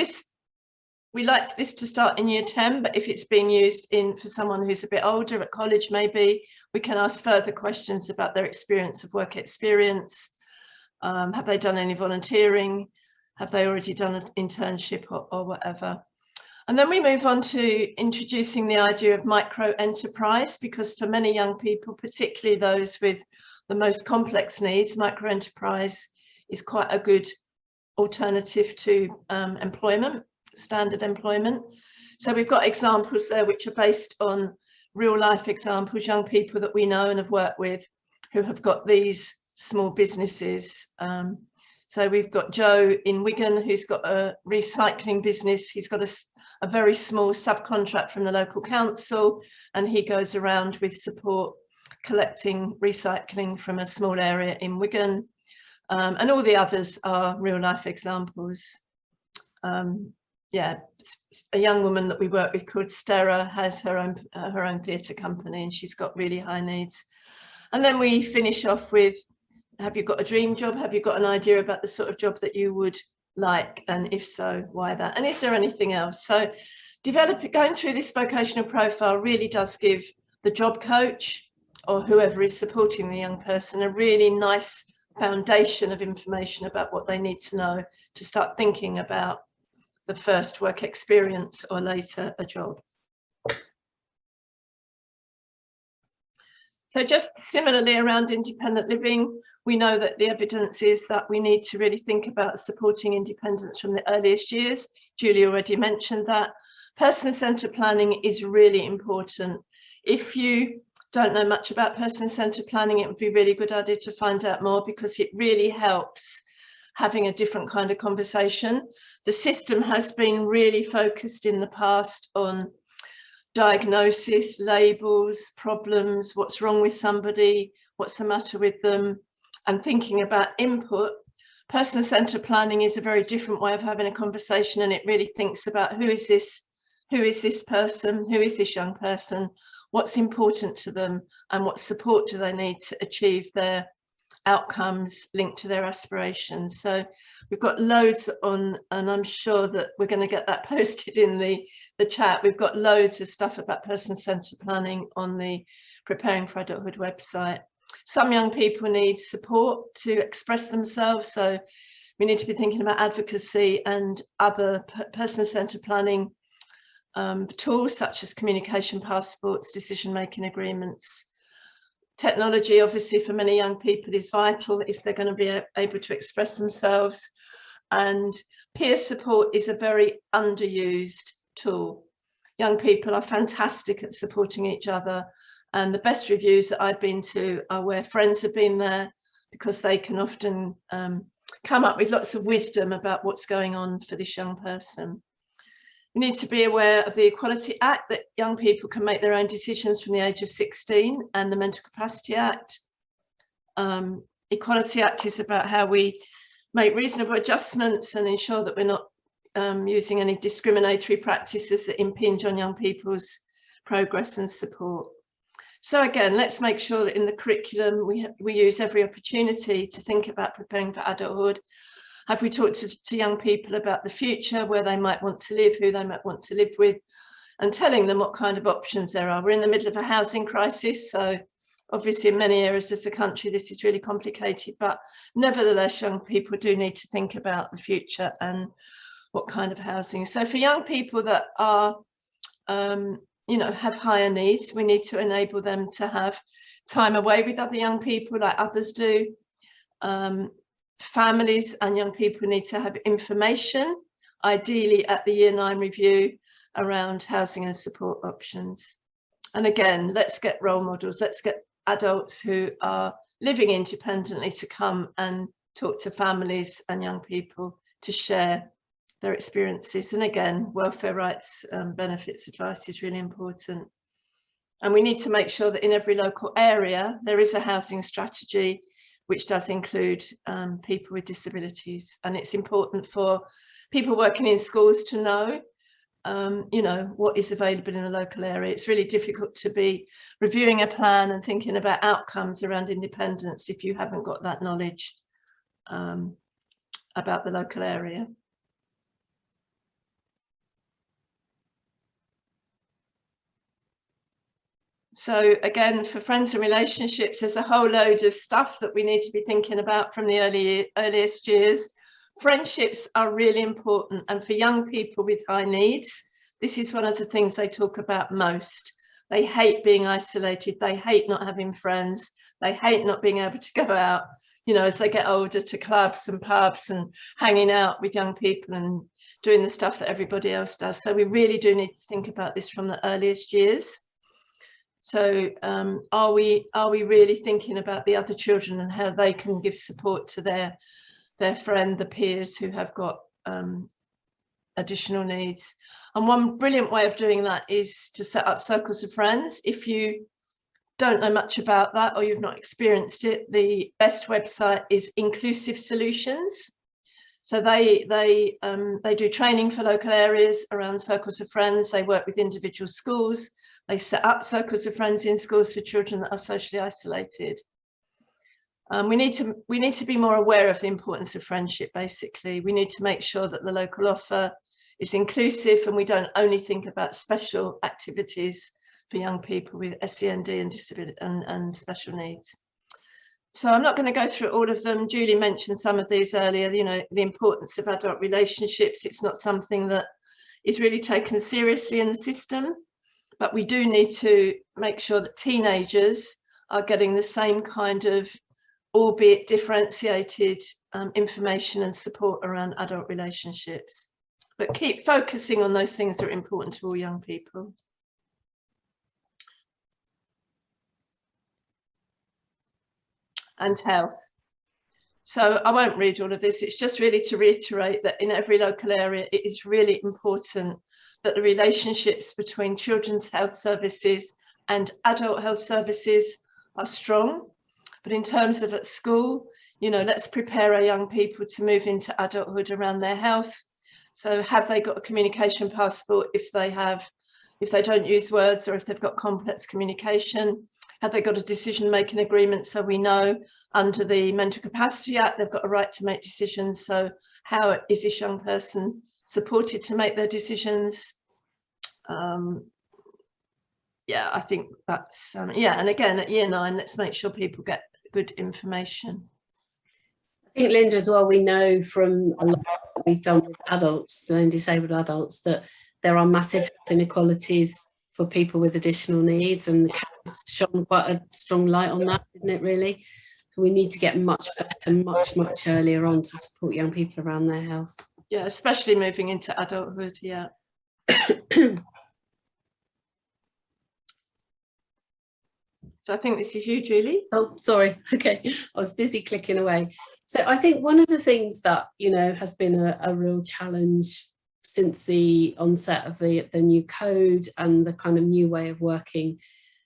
We like this to start in year 10, but if it's being used for someone who's a bit older at college, maybe we can ask further questions about their experience of work experience. Have they done any volunteering? Have they already done an internship or whatever? And then we move on to introducing the idea of micro enterprise, because for many young people, particularly those with the most complex needs, micro enterprise is quite a good alternative to employment, standard employment. So we've got examples there which are based on real life examples, young people that we know and have worked with who have got these small businesses. So we've got Joe in Wigan, who's got a recycling business. He's got a very small subcontract from the local council, and he goes around with support collecting recycling from a small area in Wigan. And all the others are real life examples. Yeah, a young woman that we work with called Stera has her own theatre company, and she's got really high needs. And then we finish off with, have you got a dream job? Have you got an idea about the sort of job that you would like? And if so, why that? And is there anything else? So going through this vocational profile really does give the job coach or whoever is supporting the young person a really nice foundation of information about what they need to know to start thinking about the first work experience or later a job. So just similarly around independent living, we know that the evidence is that we need to really think about supporting independence from the earliest years. Julie already mentioned that. Person-centred planning is really important. If you don't know much about person-centred planning, it would be a really good idea to find out more, because it really helps having a different kind of conversation. The system has been really focused in the past on diagnosis, labels, problems, what's wrong with somebody, what's the matter with them, and thinking about input. Person-centred planning is a very different way of having a conversation, and it really thinks about who is this person, who is this young person, what's important to them, and what support do they need to achieve their outcomes linked to their aspirations. So we've got loads on, and I'm sure that we're going to get that posted in the chat. We've got loads of stuff about person-centered planning on the Preparing for Adulthood website. Some young people need support to express themselves, so we need to be thinking about advocacy and other person-centered planning tools such as communication passports, decision-making agreements. Technology, obviously, for many young people is vital if they're going to be able to express themselves. And peer support is a very underused tool. Young people are fantastic at supporting each other. And the best reviews that I've been to are where friends have been there, because they can often come up with lots of wisdom about what's going on for this young person. We need to be aware of the Equality Act, that young people can make their own decisions from the age of 16, and the Mental Capacity Act. Equality Act is about how we make reasonable adjustments and ensure that we're not using any discriminatory practices that impinge on young people's progress and support. So again, let's make sure that in the curriculum we use every opportunity to think about preparing for adulthood. Have we talked to young people about the future, where they might want to live, who they might want to live with, and telling them what kind of options there are. We're in the middle of a housing crisis, so obviously in many areas of the country this is really complicated, but nevertheless young people do need to think about the future and what kind of housing. So for young people that are you know, have higher needs, we need to enable them to have time away with other young people like others do. Families and young people need to have information, ideally at the Year 9 review, around housing and support options. And again, let's get role models, let's get adults who are living independently to come and talk to families and young people to share their experiences. And again, welfare rights, benefits advice is really important. And we need to make sure that in every local area there is a housing strategy which does include people with disabilities. And it's important for people working in schools to know, you know, what is available in the local area. It's really difficult to be reviewing a plan and thinking about outcomes around independence if you haven't got that knowledge about the local area. So again, for friends and relationships, there's a whole load of stuff that we need to be thinking about from the earliest years. Friendships are really important, and for young people with high needs, this is one of the things they talk about most. They hate being isolated, they hate not having friends, they hate not being able to go out, you know, as they get older, to clubs and pubs and hanging out with young people and doing the stuff that everybody else does. So we really do need to think about this from the earliest years. So are we really thinking about the other children and how they can give support to their friend, the peers who have got additional needs? And one brilliant way of doing that is to set up circles of friends. If you don't know much about that or you've not experienced it, the best website is Inclusive Solutions. So they do training for local areas around circles of friends. They work with individual schools. They set up circles of friends in schools for children that are socially isolated. We need to be more aware of the importance of friendship. Basically, we need to make sure that the local offer is inclusive, and we don't only think about special activities for young people with SEND and disability and special needs. So I'm not going to go through all of them. Julie mentioned some of these earlier, you know, the importance of adult relationships. It's not something that is really taken seriously in the system, but we do need to make sure that teenagers are getting the same kind of, albeit differentiated, information and support around adult relationships. But keep focusing on those things that are important to all young people. And health. So I won't read all of this. It's just really to reiterate that in every local area, it is really important that the relationships between children's health services and adult health services are strong. But in terms of at school, you know, let's prepare our young people to move into adulthood around their health. So have they got a communication passport if they don't use words, or if they've got complex communication? Have they got a decision-making agreement? So we know under the Mental Capacity Act, they've got a right to make decisions. So how is this young person supported to make their decisions? Yeah, I think that's, yeah, and again, at year 9, let's make sure people get good information. I think, Linda, as well, we know from a lot that we've done with adults and disabled adults that there are massive health inequalities for people with additional needs, and the CAP's shone quite a strong light on that, didn't it, really? So we need to get much better, much earlier on to support young people around their health. Yeah, especially moving into adulthood, yeah. So I think this is you, Julie. Oh, sorry. Okay, I was busy clicking away. So I think one of the things that, you know, has been a real challenge since the onset of the new code and the kind of new way of working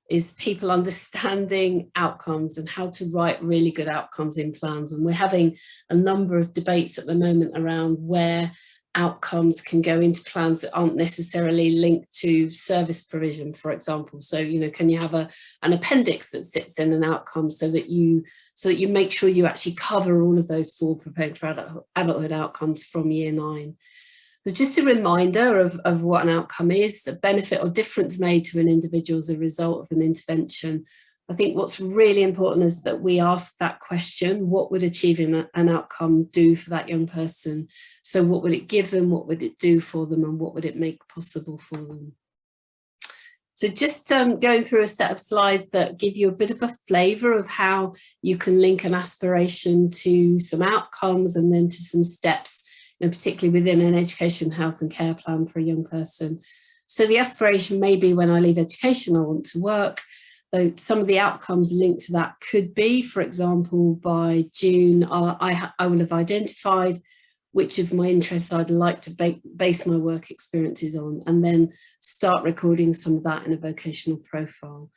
is people understanding outcomes and how to write really good outcomes in plans. And we're having a number of debates at the moment around where outcomes can go into plans that aren't necessarily linked to service provision, for example. So, you know, can you have an appendix that sits in an outcome so that you make sure you actually cover all of those 4 preparing for adulthood outcomes from year 9. So just a reminder of what an outcome is, a benefit or difference made to an individual as a result of an intervention. I think what's really important is that we ask that question: what would achieving an outcome do for that young person? So what would it give them, what would it do for them, and what would it make possible for them? So just going through a set of slides that give you a bit of a flavour of how you can link an aspiration to some outcomes and then to some steps, you know, particularly within an education, health and care plan for a young person. So the aspiration may be, when I leave education, I want to work. Though some of the outcomes linked to that could be, for example, by June, I will have identified which of my interests I'd like to base my work experiences on, and then start recording some of that in a vocational profile.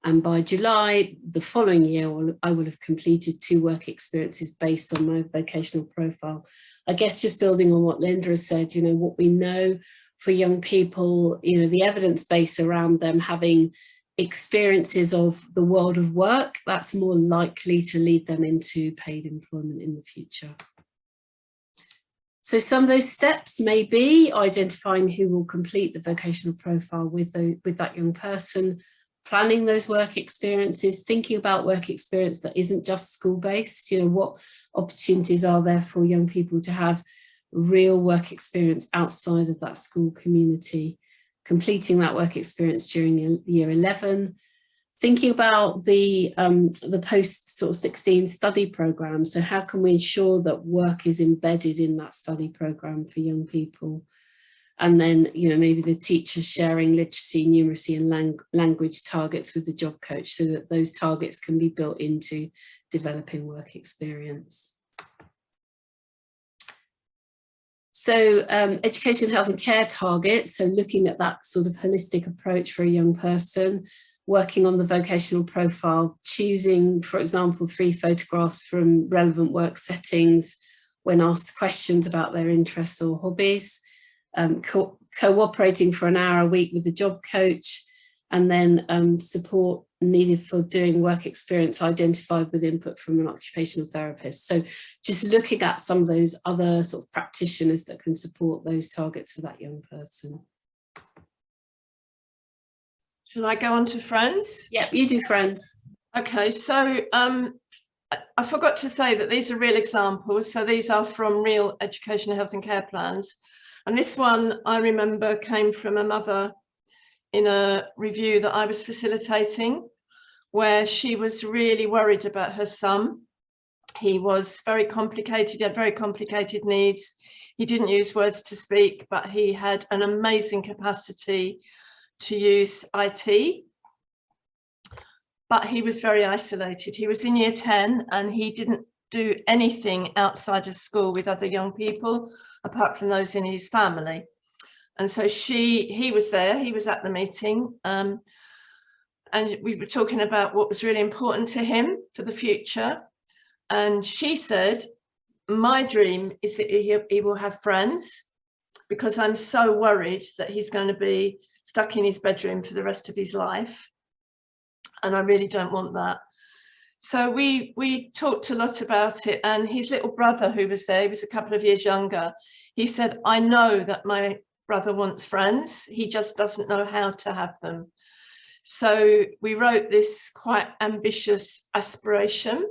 And by July the following year, I will have completed 2 work experiences based on my vocational profile. I guess just building on what Linda has said, you know, what we know for young people, you know, the evidence base around them having experiences of the world of work, that's more likely to lead them into paid employment in the future. So some of those steps may be identifying who will complete the vocational profile with that young person, planning those work experiences, thinking about work experience that isn't just school-based. You know, what opportunities are there for young people to have real work experience outside of that school community, completing that work experience during year 11, thinking about the post sort of 16 study program. So how can we ensure that work is embedded in that study program for young people? And then, you know, maybe the teachers sharing literacy, numeracy and language targets with the job coach so that those targets can be built into developing work experience. So education, health and care targets, so looking at that sort of holistic approach for a young person, working on the vocational profile, choosing, for example, 3 photographs from relevant work settings when asked questions about their interests or hobbies, cooperating for an hour a week with the job coach, and then support needed for doing work experience identified with input from an occupational therapist. So just looking at some of those other sort of practitioners that can support those targets for that young person. Shall I go on to friends? Yep, you do friends. Okay, so I forgot to say that these are real examples. So these are from real education, health and care plans. And this one I remember came from a mother in a review that I was facilitating, where she was really worried about her son. He was very complicated, he had very complicated needs. He didn't use words to speak, but he had an amazing capacity to use IT. But he was very isolated. He was in year 10 and he didn't do anything outside of school with other young people, apart from those in his family. And so he was there, he was at the meeting, and we were talking about what was really important to him for the future. And she said, my dream is that he will have friends, because I'm so worried that he's going to be stuck in his bedroom for the rest of his life. and I really don't want that. So we talked a lot about it, and his little brother who was there, he was a couple of years younger, he said, I know that my brother wants friends, he just doesn't know how to have them. So we wrote this quite ambitious aspiration.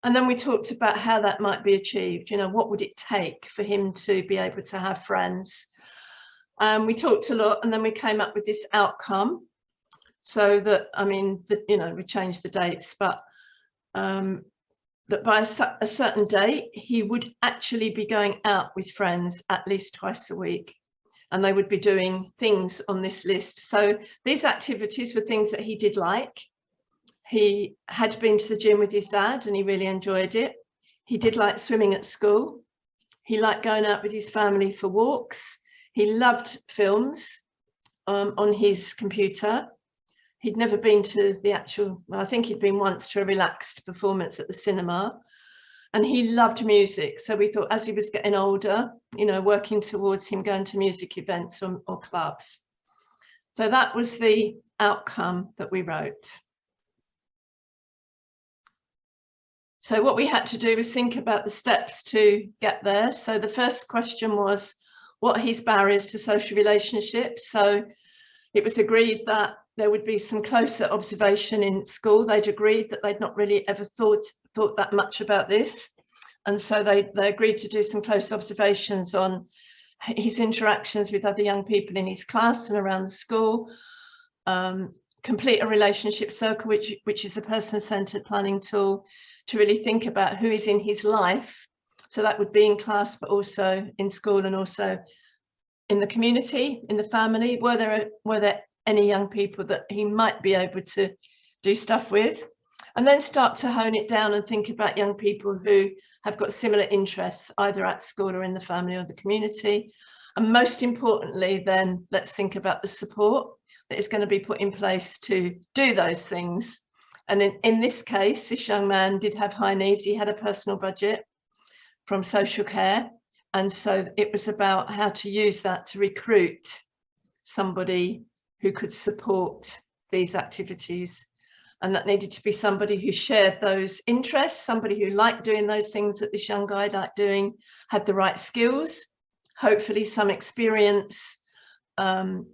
And then we talked about how that might be achieved. You know, what would it take for him to be able to have friends? We talked a lot, and then we came up with this outcome. So that, I mean, you know, we changed the dates, but that by a certain date, he would actually be going out with friends at least twice a week. And they would be doing things on this list. So these activities were things that he did like. He had been to the gym with his dad and he really enjoyed it. He did like swimming at school. He liked going out with his family for walks. He loved films on his computer. He'd never been to the actual, well, I think he'd been once to a relaxed performance at the cinema. And he loved music. So we thought as he was getting older, you know, working towards him going to music events or clubs. So that was the outcome that we wrote. So what we had to do was think about the steps to get there. So the first question was, what are his barriers to social relationships? So it was agreed that there would be some closer observation in school. They'd agreed that they'd not really ever thought that much about this. And so they agreed to do some close observations on his interactions with other young people in his class and around the school, complete a relationship circle, which is a person-centered planning tool to really think about who is in his life. So that would be in class, but also in school and also in the community, in the family. Were there any young people that he might be able to do stuff with? And then start to hone it down and think about young people who have got similar interests, either at school or in the family or the community. And most importantly, then let's think about the support that is going to be put in place to do those things. And in this case, this young man did have high needs. He had a personal budget from social care. And so it was about how to use that to recruit somebody who could support these activities. And that needed to be somebody who shared those interests, somebody who liked doing those things that this young guy liked doing, had the right skills, hopefully some experience, and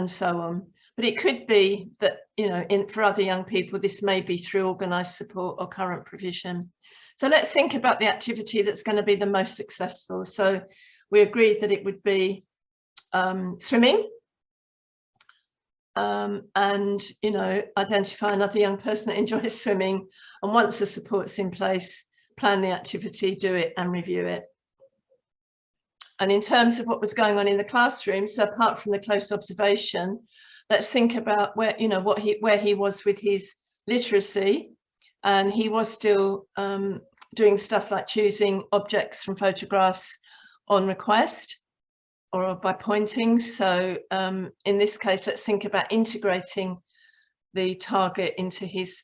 so on. But it could be that, you know, for other young people, this may be through organised support or current provision. So let's think about the activity that's going to be the most successful. So we agreed that it would be swimming. And, you know, identify another young person that enjoys swimming, and once the support's in place, plan the activity, do it and review it. And in terms of what was going on in the classroom, so apart from the close observation, let's think about where, you know, where he was with his literacy. And he was still doing stuff like choosing objects from photographs on request or by pointing. So in this case, let's think about integrating the target into his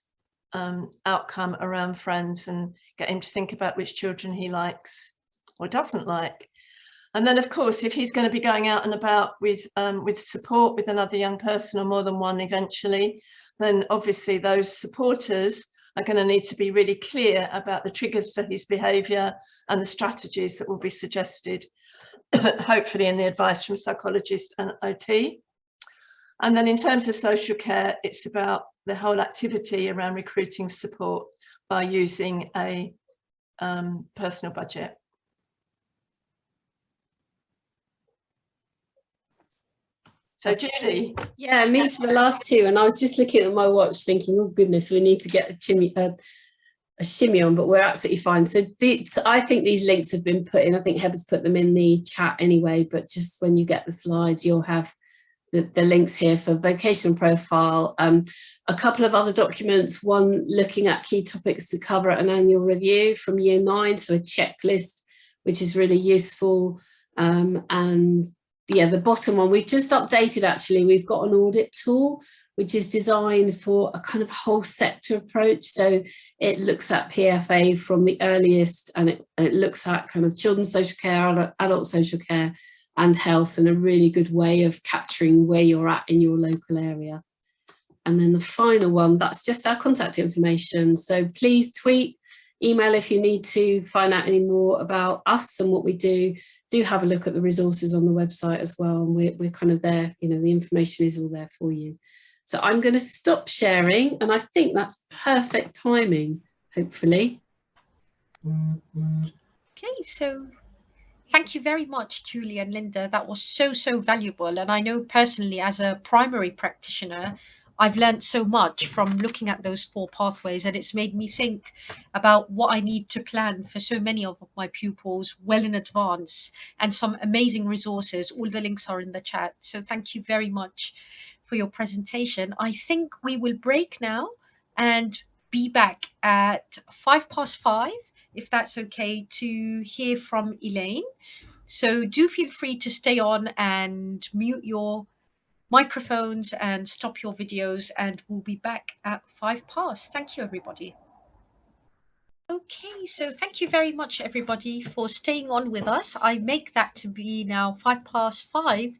outcome around friends and get him to think about which children he likes or doesn't like. And then, of course, if he's going to be going out and about with support with another young person or more than one eventually, then obviously those supporters are going to need to be really clear about the triggers for his behaviour and the strategies that will be suggested, hopefully in the advice from psychologist and OT. And then in terms of social care, it's about the whole activity around recruiting support by using a personal budget. So Julie. Yeah, me for the last two, and I was just looking at my watch thinking, oh goodness, we need to get a shimmy on, but we're absolutely fine. So I think these links have been put in, I think Heather's put them in the chat anyway, but just when you get the slides, you'll have the links here for Vocational Profile, a couple of other documents, one looking at key topics to cover at an annual review from year 9, so a checklist, which is really useful, and yeah, the bottom one, we've just updated actually, we've got an audit tool which is designed for a kind of whole sector approach. So it looks at PFA from the earliest, and it looks at kind of children's social care, adult social care and health, and a really good way of capturing where you're at in your local area. And then the final one, that's just our contact information. So please tweet, email if you need to find out any more about us and what we do. Do have a look at the resources on the website as well. And we're kind of there, you know, the information is all there for you. So I'm going to stop sharing, and I think that's perfect timing, hopefully. Okay, so thank you very much, Julie and Linda. That was so valuable. And I know personally, as a primary practitioner, I've learned so much from looking at those 4 pathways, and it's made me think about what I need to plan for so many of my pupils well in advance, and some amazing resources. All the links are in the chat. So thank you very much for your presentation. I think we will break now and be back at 5:05, if that's okay, to hear from Elaine. So do feel free to stay on and mute your microphones and stop your videos, and we'll be back at 5:05. Thank you, everybody. Okay, so thank you very much, everybody, for staying on with us. I make that to be now 5:05.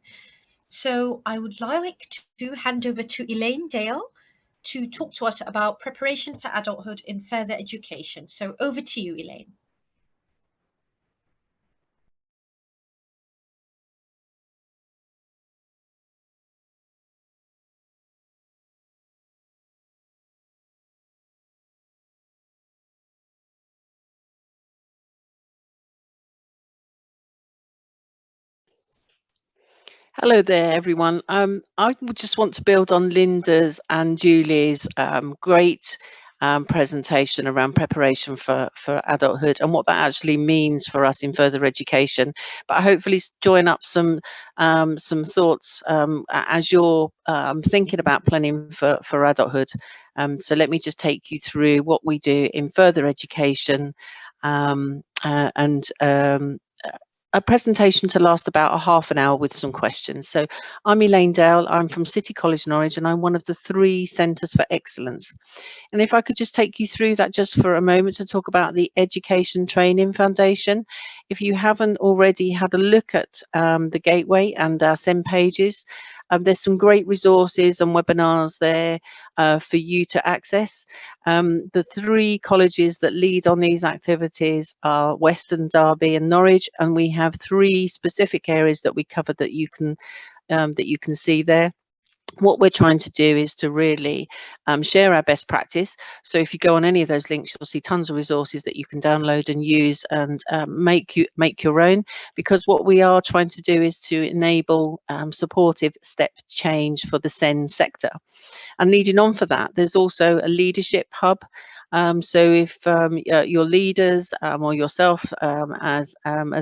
So I would like to hand over to Elaine Dale to talk to us about preparation for adulthood in further education. So over to you, Elaine. Hello there, everyone. I would just want to build on Linda's and Julie's great presentation around preparation for adulthood and what that actually means for us in further education. But hopefully join up some thoughts as you're thinking about planning for adulthood. So let me just take you through what we do in further education and a presentation to last about a half an hour with some questions. So I'm Elaine Dale, I'm from City College Norwich, and I'm one of the 3 Centres for Excellence. And if I could just take you through that just for a moment to talk about the Education Training Foundation. If you haven't already had a look at the Gateway and our SEND pages, there's some great resources and webinars there for you to access. The 3 colleges that lead on these activities are Western, Derby and Norwich, and we have 3 specific areas that we cover that you can see there. What we're trying to do is to really share our best practice. So if you go on any of those links, you'll see tons of resources that you can download and use and make your own, because what we are trying to do is to enable supportive step change for the SEND sector. And leading on for that, there's also a leadership hub. So if your leaders or yourself as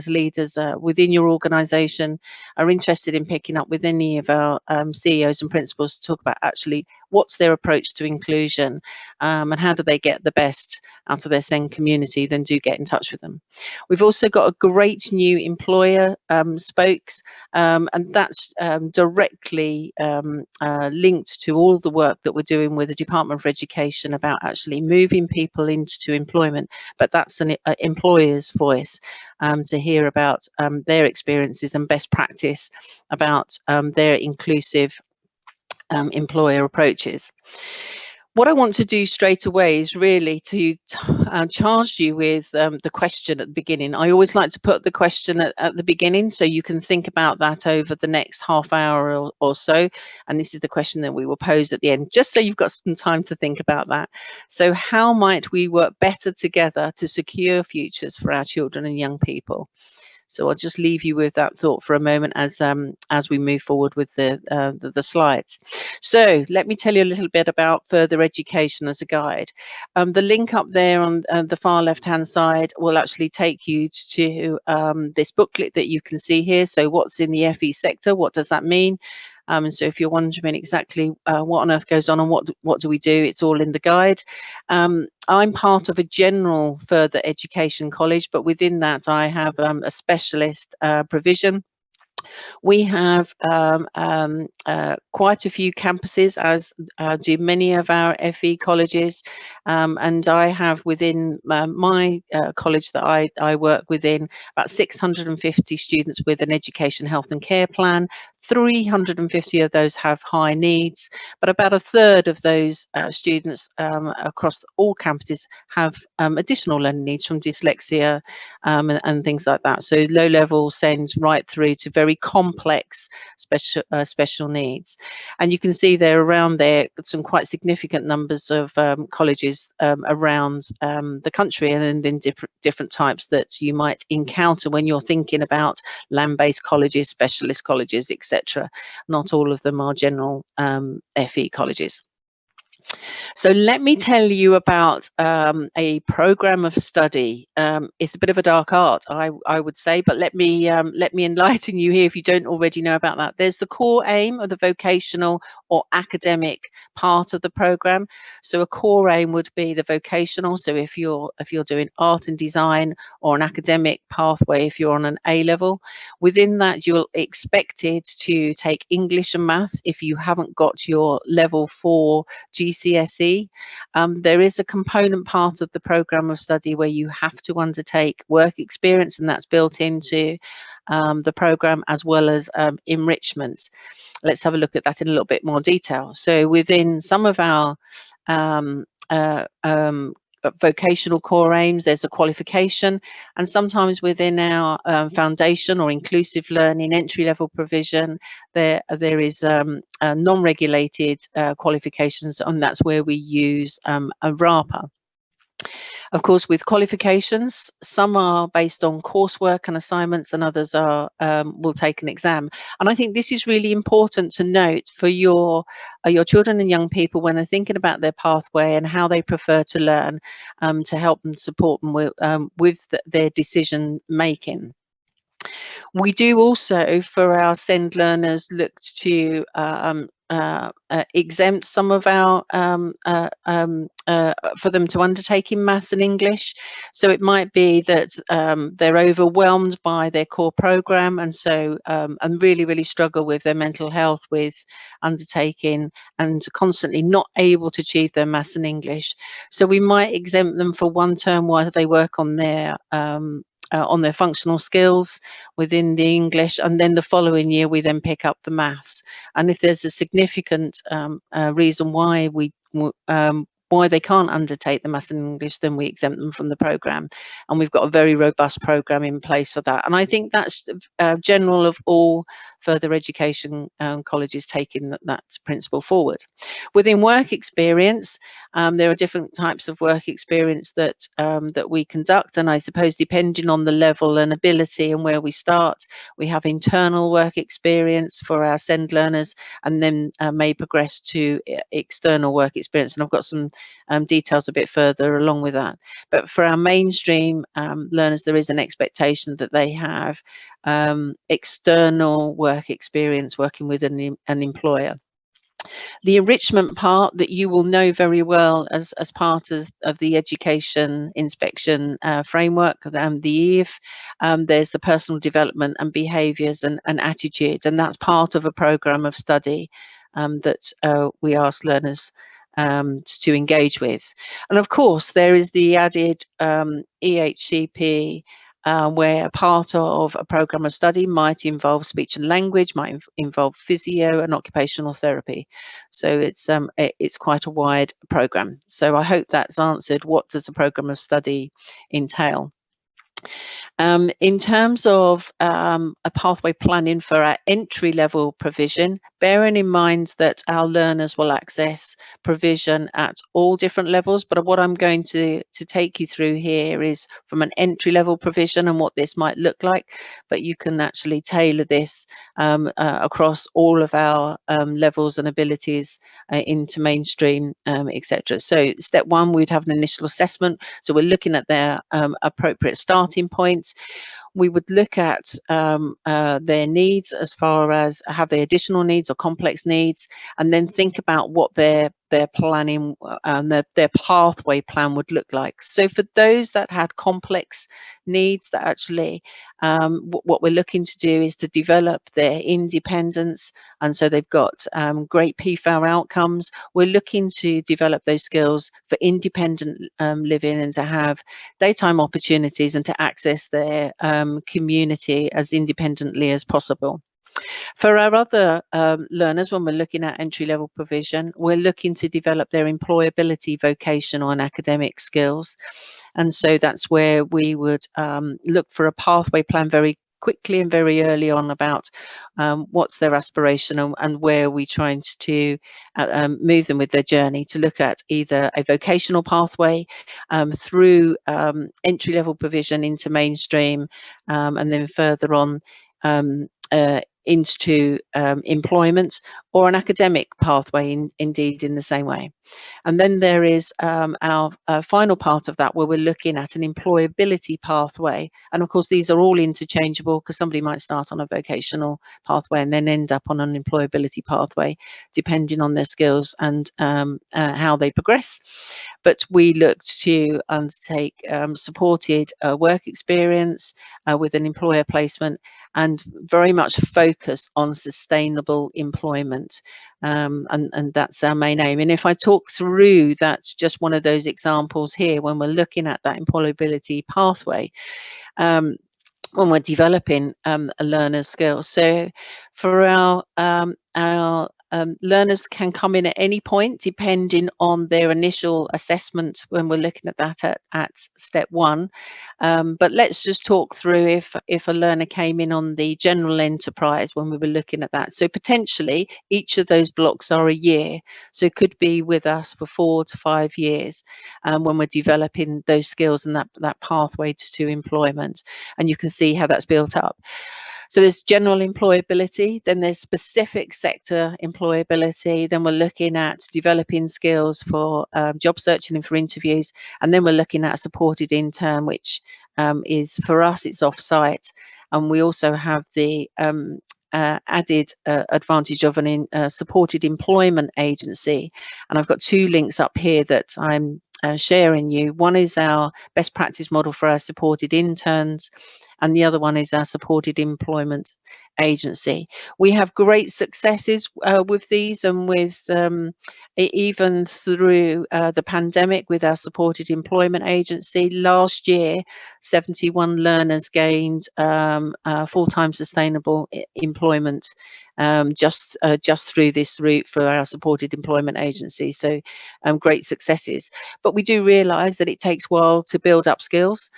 leaders within your organisation are interested in picking up with any of our CEOs and principals to talk about actually what's their approach to inclusion and how do they get the best out of their SEND community, then do get in touch with them. We've also got a great new employer spokes, and that's directly linked to all the work that we're doing with the Department for Education about actually moving people into employment, but that's an employer's voice to hear about their experiences and best practice about their inclusive employer approaches. What I want to do straight away is really to charge you with the question at the beginning. I always like to put the question at the beginning so you can think about that over the next half hour or so. And this is the question that we will pose at the end, just so you've got some time to think about that. So how might we work better together to secure futures for our children and young people? So I'll just leave you with that thought for a moment as we move forward with the slides. So let me tell you a little bit about further education as a guide. The link up there on the far left-hand side will actually take you to this booklet that you can see here. So what's in the FE sector? What does that mean? And so if you're wondering exactly what on earth goes on and what do we do, it's all in the guide. I'm part of a general further education college, but within that I have a specialist provision. We have quite a few campuses, as do many of our FE colleges, and I have within my college that I work within about 650 students with an education, health and care plan, 350 of those have high needs, but about a third of those students across all campuses have additional learning needs, from dyslexia and things like that. So low level sends right through to very complex special needs. And you can see there around there some quite significant numbers of colleges around the country, and then different types that you might encounter when you're thinking about land-based colleges, specialist colleges, etc. Not all of them are general FE colleges. So let me tell you about a program of study. It's a bit of a dark art, I would say, but let me enlighten you here if you don't already know about that. There's the core aim of the vocational or academic part of the program. So a core aim would be the vocational. So if you're doing art and design, or an academic pathway if you're on an A level, within that you're expected to take English and maths if you haven't got your level 4 GCSE. There is a component part of the program of study where you have to undertake work experience, and that's built into the program, as well as enrichment. Let's have a look at that in a little bit more detail. So within some of our vocational core aims, there's a qualification, and sometimes within our foundation or inclusive learning entry level provision, there is non-regulated qualifications, and that's where we use a RAPA. Of course, with qualifications, some are based on coursework and assignments, and others are will take an exam. And I think this is really important to note for your children and young people when they're thinking about their pathway and how they prefer to learn, to help them, support them with their decision making. We do also, for our SEND learners, look to exempt some of our for them to undertake in maths and English. So it might be that they're overwhelmed by their core program, and so and really struggle with their mental health with undertaking, and constantly not able to achieve their maths and English. So we might exempt them for one term while they work on their functional skills within the English, and then the following year we then pick up the maths. And if there's a significant reason why why they can't undertake the maths and English, then we exempt them from the program, and we've got a very robust program in place for that. And I think that's general of all further education colleges taking that principle forward. Within work experience, there are different types of work experience that that we conduct, and I suppose depending on the level and ability and where we start, we have internal work experience for our SEND learners, and then may progress to external work experience. And I've got some details a bit further along with that. But for our mainstream learners, there is an expectation that they have external work experience working with an employer. The enrichment part that you will know very well as part of the education inspection framework, the EIF, there's the personal development and behaviours and attitudes, and that's part of a programme of study that we ask learners to engage with. And of course, there is the added EHCP, where part of a program of study might involve speech and language, might involve physio and occupational therapy. So it's quite a wide program. So I hope that's answered what does a program of study entail. In terms of a pathway planning for our entry level provision, bearing in mind that our learners will access provision at all different levels, but what I'm going to take you through here is from an entry level provision and what this might look like, but you can actually tailor this across all of our levels and abilities into mainstream, etc. So step one, we'd have an initial assessment. So we're looking at their appropriate starting points. We would look at their needs as far as have they additional needs or complex needs, and then think about what their planning and their pathway plan would look like. So for those that had complex needs, that actually what we're looking to do is to develop their independence, and so they've got great PFAR outcomes. We're looking to develop those skills for independent living, and to have daytime opportunities and to access their community as independently as possible. For our other learners, when we're looking at entry-level provision, we're looking to develop their employability, vocational and academic skills. And so that's where we would look for a pathway plan very quickly and very early on about what's their aspiration and where we're trying to move them with their journey, to look at either a vocational pathway through entry-level provision into mainstream, and then further on into employment, or an academic pathway indeed in the same way. And then there is our final part of that, where we're looking at an employability pathway. And of course, these are all interchangeable, because somebody might start on a vocational pathway and then end up on an employability pathway, depending on their skills and how they progress. But we looked to undertake supported work experience with an employer placement, and very much focused on sustainable employment. And that's our main aim. And if I talk through, that's just one of those examples here when we're looking at that employability pathway, when we're developing a learner's skills. So for our learners can come in at any point, depending on their initial assessment when we're looking at that at step one. But let's just talk through if a learner came in on the general enterprise when we were looking at that. So potentially each of those blocks are a year. So it could be with us for 4 to 5 years when we're developing those skills and that pathway to employment. And you can see how that's built up. So there's general employability, then there's specific sector employability, then we're looking at developing skills for job searching and for interviews, and then we're looking at a supported intern, which is, for us, it's off-site, and we also have the added advantage of an supported employment agency. And I've got 2 links up here that I'm sharing you. One is our best practice model for our supported interns, and the other one is our supported employment agency. We have great successes with these, and with even through the pandemic with our supported employment agency. Last year, 71 learners gained full-time sustainable employment just through this route for our supported employment agency. So great successes. But we do realise that it takes a while to build up skills.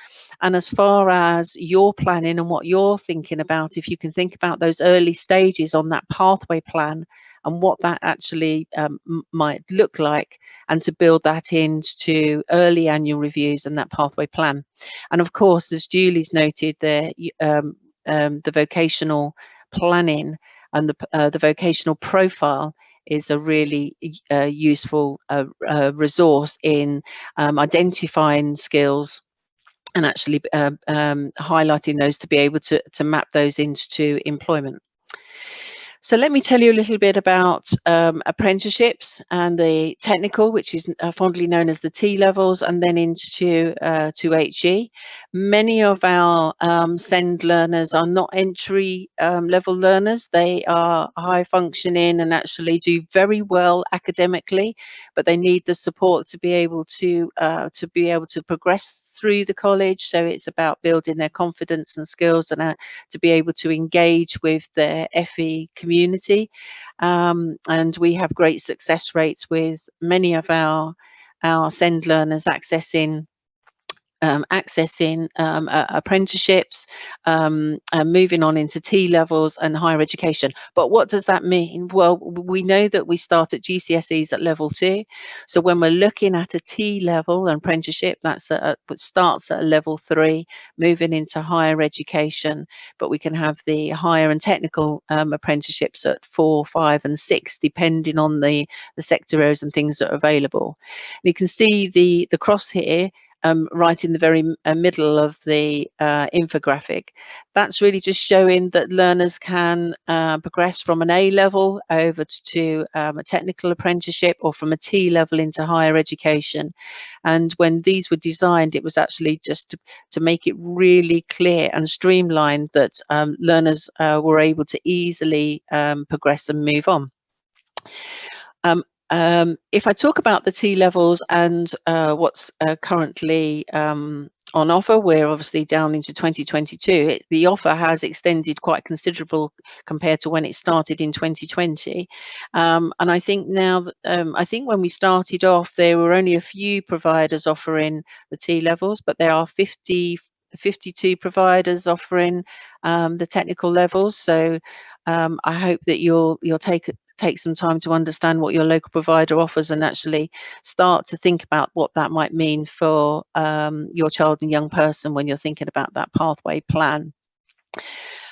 And as far as your planning and what you're thinking about, if you can think about those early stages on that pathway plan and what that actually might look like, and to build that into early annual reviews and that pathway plan. And of course, as Julie's noted there, the vocational planning and the vocational profile is a really useful resource in identifying skills and actually highlighting those to be able to map those into employment. So let me tell you a little bit about apprenticeships and the technical, which is fondly known as the T levels, and then into to HE. Many of our SEND learners are not entry level learners. They are high functioning and actually do very well academically, but they need the support to be able to progress through the college. So it's about building their confidence and skills, and to be able to engage with their FE community. And we have great success rates with many of our SEND learners accessing apprenticeships, moving on into T levels and higher education. But what does that mean? Well, we know that we start at GCSEs at level 2. So when we're looking at a T level apprenticeship, that starts at level 3, moving into higher education. But we can have the higher and technical apprenticeships at 4, 5 and 6, depending on the sector areas and things that are available. And you can see the cross here, right in the very middle of the infographic. That's really just showing that learners can progress from an A level over to a technical apprenticeship, or from a T level into higher education. And when these were designed, it was actually just to make it really clear and streamlined that learners were able to easily progress and move on. If I talk about the T levels and what's currently on offer. We're obviously down into 2022. The offer has extended quite considerable compared to when it started in 2020. And I think now, I think when we started off, there were only a few providers offering the T levels, but there are 52 providers offering the technical levels. So I hope that you'll take some time to understand what your local provider offers and actually start to think about what that might mean for your child and young person when you're thinking about that pathway plan.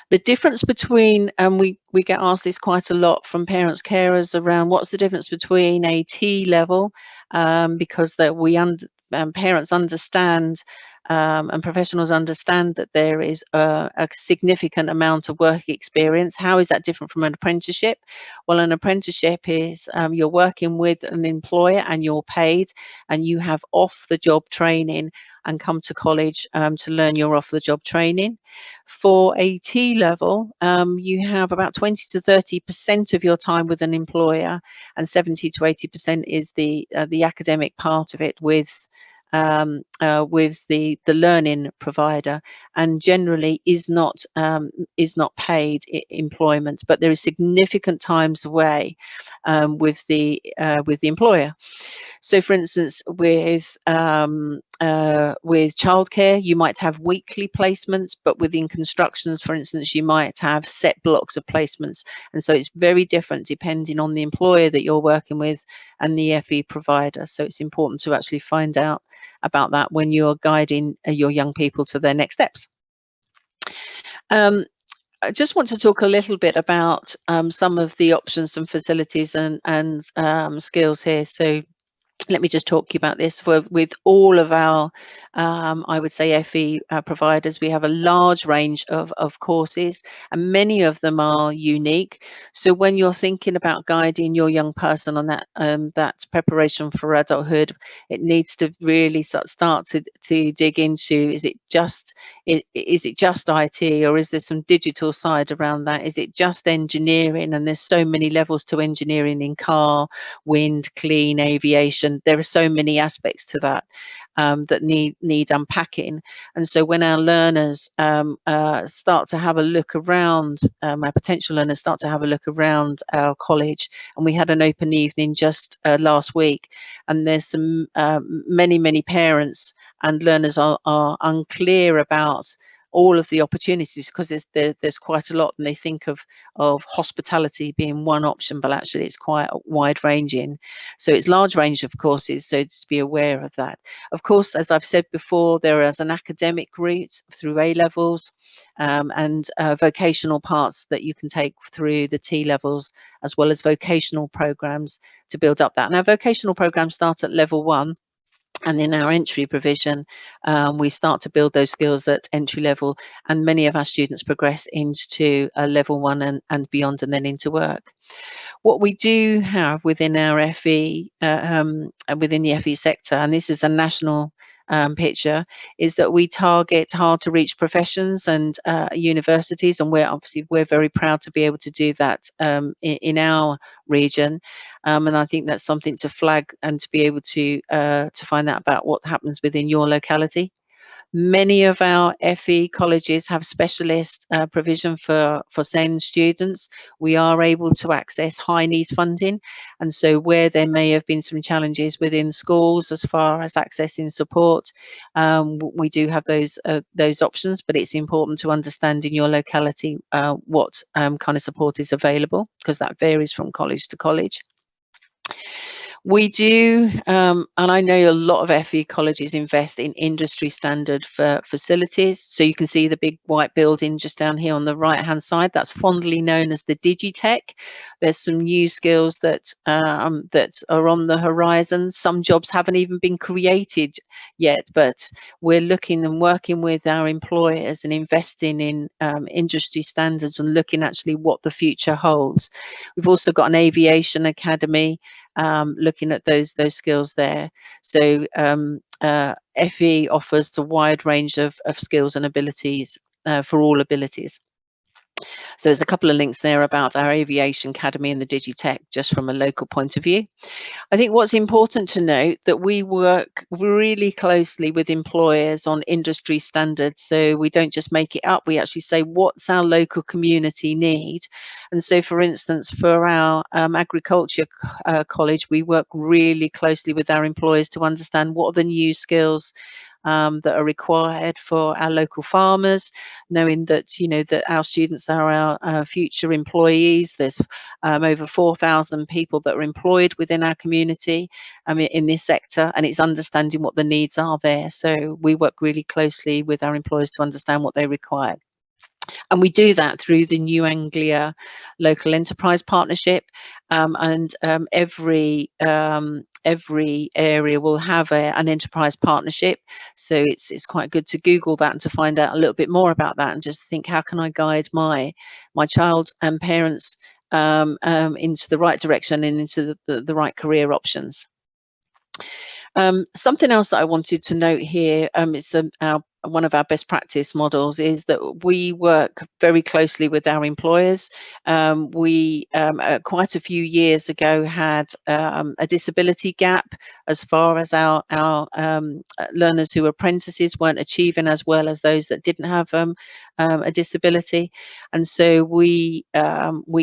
The difference between, and we get asked this quite a lot from parents, carers, around what's the difference between a T level, because that parents understand and professionals understand that there is a significant amount of work experience. How is that different from an apprenticeship? Well, an apprenticeship is you're working with an employer and you're paid, and you have off-the-job training and come to college to learn your off-the-job training. For a T level, you have about 20 to 30% of your time with an employer, and 70 to 80% is the academic part of it with the learning provider, and generally is not paid employment, but there is significant times away with the employer. So, for instance, with childcare, you might have weekly placements, but within constructions, for instance, you might have set blocks of placements, and so it's very different depending on the employer that you're working with and the FE provider. So it's important to actually find out about that when you're guiding your young people to their next steps. I just want to talk a little bit about some of the options and facilities and skills here. So let me just talk to you about this. With all of our, I would say, FE providers, we have a large range of courses, and many of them are unique. So when you're thinking about guiding your young person on that preparation for adulthood, it needs to really start to dig into, is it just IT, or is there some digital side around that? Is it just engineering? And there's so many levels to engineering in car, wind, clean, aviation. There are so many aspects to that that need unpacking. And so when our learners start to have a look around, our potential learners start to have a look around our college, and we had an open evening just last week, and there's some many parents and learners are unclear about all of the opportunities, because there's quite a lot, and they think of hospitality being one option, but actually it's quite wide ranging. So it's large range of courses, so just be aware of that. Of course, as I've said before, there is an academic route through A levels and vocational parts that you can take through the T levels, as well as vocational programs to build up that. Now, vocational programs start at level 1. And in our entry provision, we start to build those skills at entry level, and many of our students progress into level 1 and beyond, and then into work. What we do have within our FE, within the FE sector, and this is a national picture, is that we target hard to reach professions and universities, and we're very proud to be able to do that in our region, and I think that's something to flag and to be able to find out about what happens within your locality. Many of our FE colleges have specialist provision for SEND students. We are able to access high needs funding, and so where there may have been some challenges within schools as far as accessing support, we do have those options, but it's important to understand in your locality what kind of support is available, because that varies from college to college. We do, and I know a lot of FE colleges invest in industry standard for facilities. So you can see the big white building just down here on the right hand side. That's fondly known as the Digitech. There's some new skills that are on the horizon. Some jobs haven't even been created yet, but we're looking and working with our employers and investing in industry standards and looking actually what the future holds. We've also got an aviation academy, looking at those skills there. So FE offers a wide range of skills and abilities for all abilities. So there's a couple of links there about our Aviation Academy and the Digitech, just from a local point of view. I think what's important to note that we work really closely with employers on industry standards. So we don't just make it up, we actually say what's our local community need. And so, for instance, for our agriculture college, we work really closely with our employers to understand what are the new skills that are required for our local farmers, knowing that, you know, that our students are our future employees. There's over 4,000 people that are employed within our community in this sector, and it's understanding what the needs are there. So we work really closely with our employers to understand what they require. And we do that through the New Anglia Local Enterprise Partnership, and every area will have an enterprise partnership. So it's quite good to Google that and to find out a little bit more about that, and just think, how can I guide my child and parents into the right direction and into the right career options. Something else that I wanted to note here, it's one of our best practice models, is that we work very closely with our employers. We quite a few years ago had a disability gap as far as our learners who were apprentices weren't achieving as well as those that didn't have a disability, and so we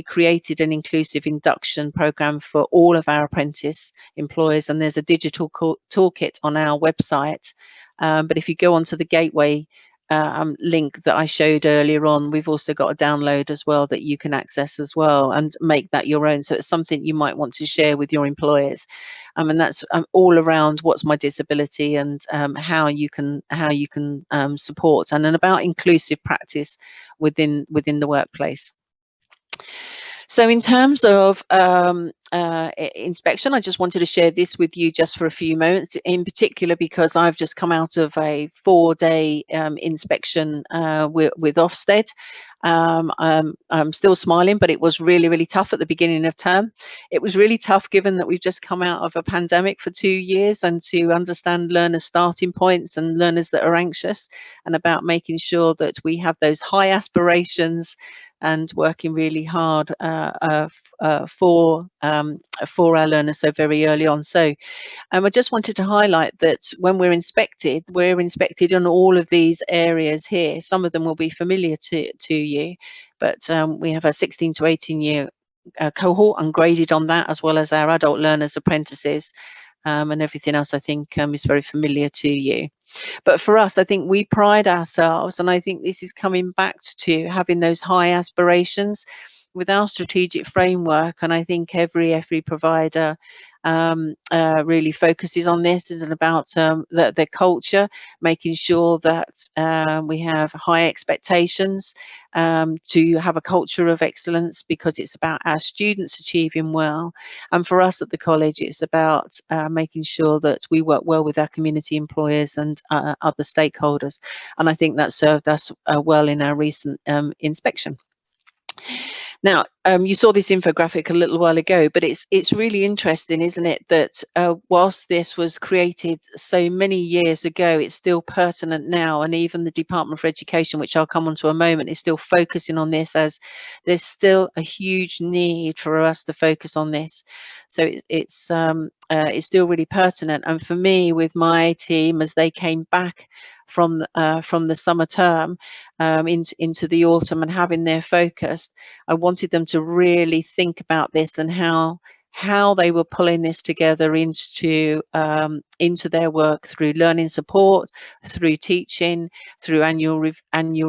created an inclusive induction program for all of our apprentice employers, and there's a digital toolkit on our website. But if you go onto the Gateway link that I showed earlier on, we've also got a download as well that you can access as well and make that your own. So it's something you might want to share with your employers. And that's all around what's my disability and how you can support, and about inclusive practice within the workplace. So in terms of inspection, I just wanted to share this with you just for a few moments, in particular because I've just come out of a 4-day inspection with Ofsted. I'm still smiling, but it was really, really tough at the beginning of term. It was really tough given that we've just come out of a pandemic for 2 years, and to understand learners' starting points and learners that are anxious, and about making sure that we have those high aspirations and working really hard for our learners so very early on. So I just wanted to highlight that when we're inspected on all of these areas here. Some of them will be familiar to you, but we have a 16 to 18 year cohort ungraded on that, as well as our adult learners, apprentices, and everything else I think is very familiar to you. But for us, I think we pride ourselves, and I think this is coming back to having those high aspirations with our strategic framework. And I think every provider really focuses on this, and about their culture, making sure that we have high expectations, to have a culture of excellence, because it's about our students achieving well. And for us at the college, it's about making sure that we work well with our community employers and other stakeholders. And I think that served us well in our recent inspection. Now, you saw this infographic a little while ago, but it's really interesting, isn't it, that whilst this was created so many years ago, it's still pertinent now. And even the Department for Education, which I'll come on to a moment, is still focusing on this, as there's still a huge need for us to focus on this. So it's still really pertinent. And for me, with my team, as they came back from the summer term into the autumn and having their focus, I wanted them to really think about this, and how they were pulling this together into their work through learning support, through teaching, through annual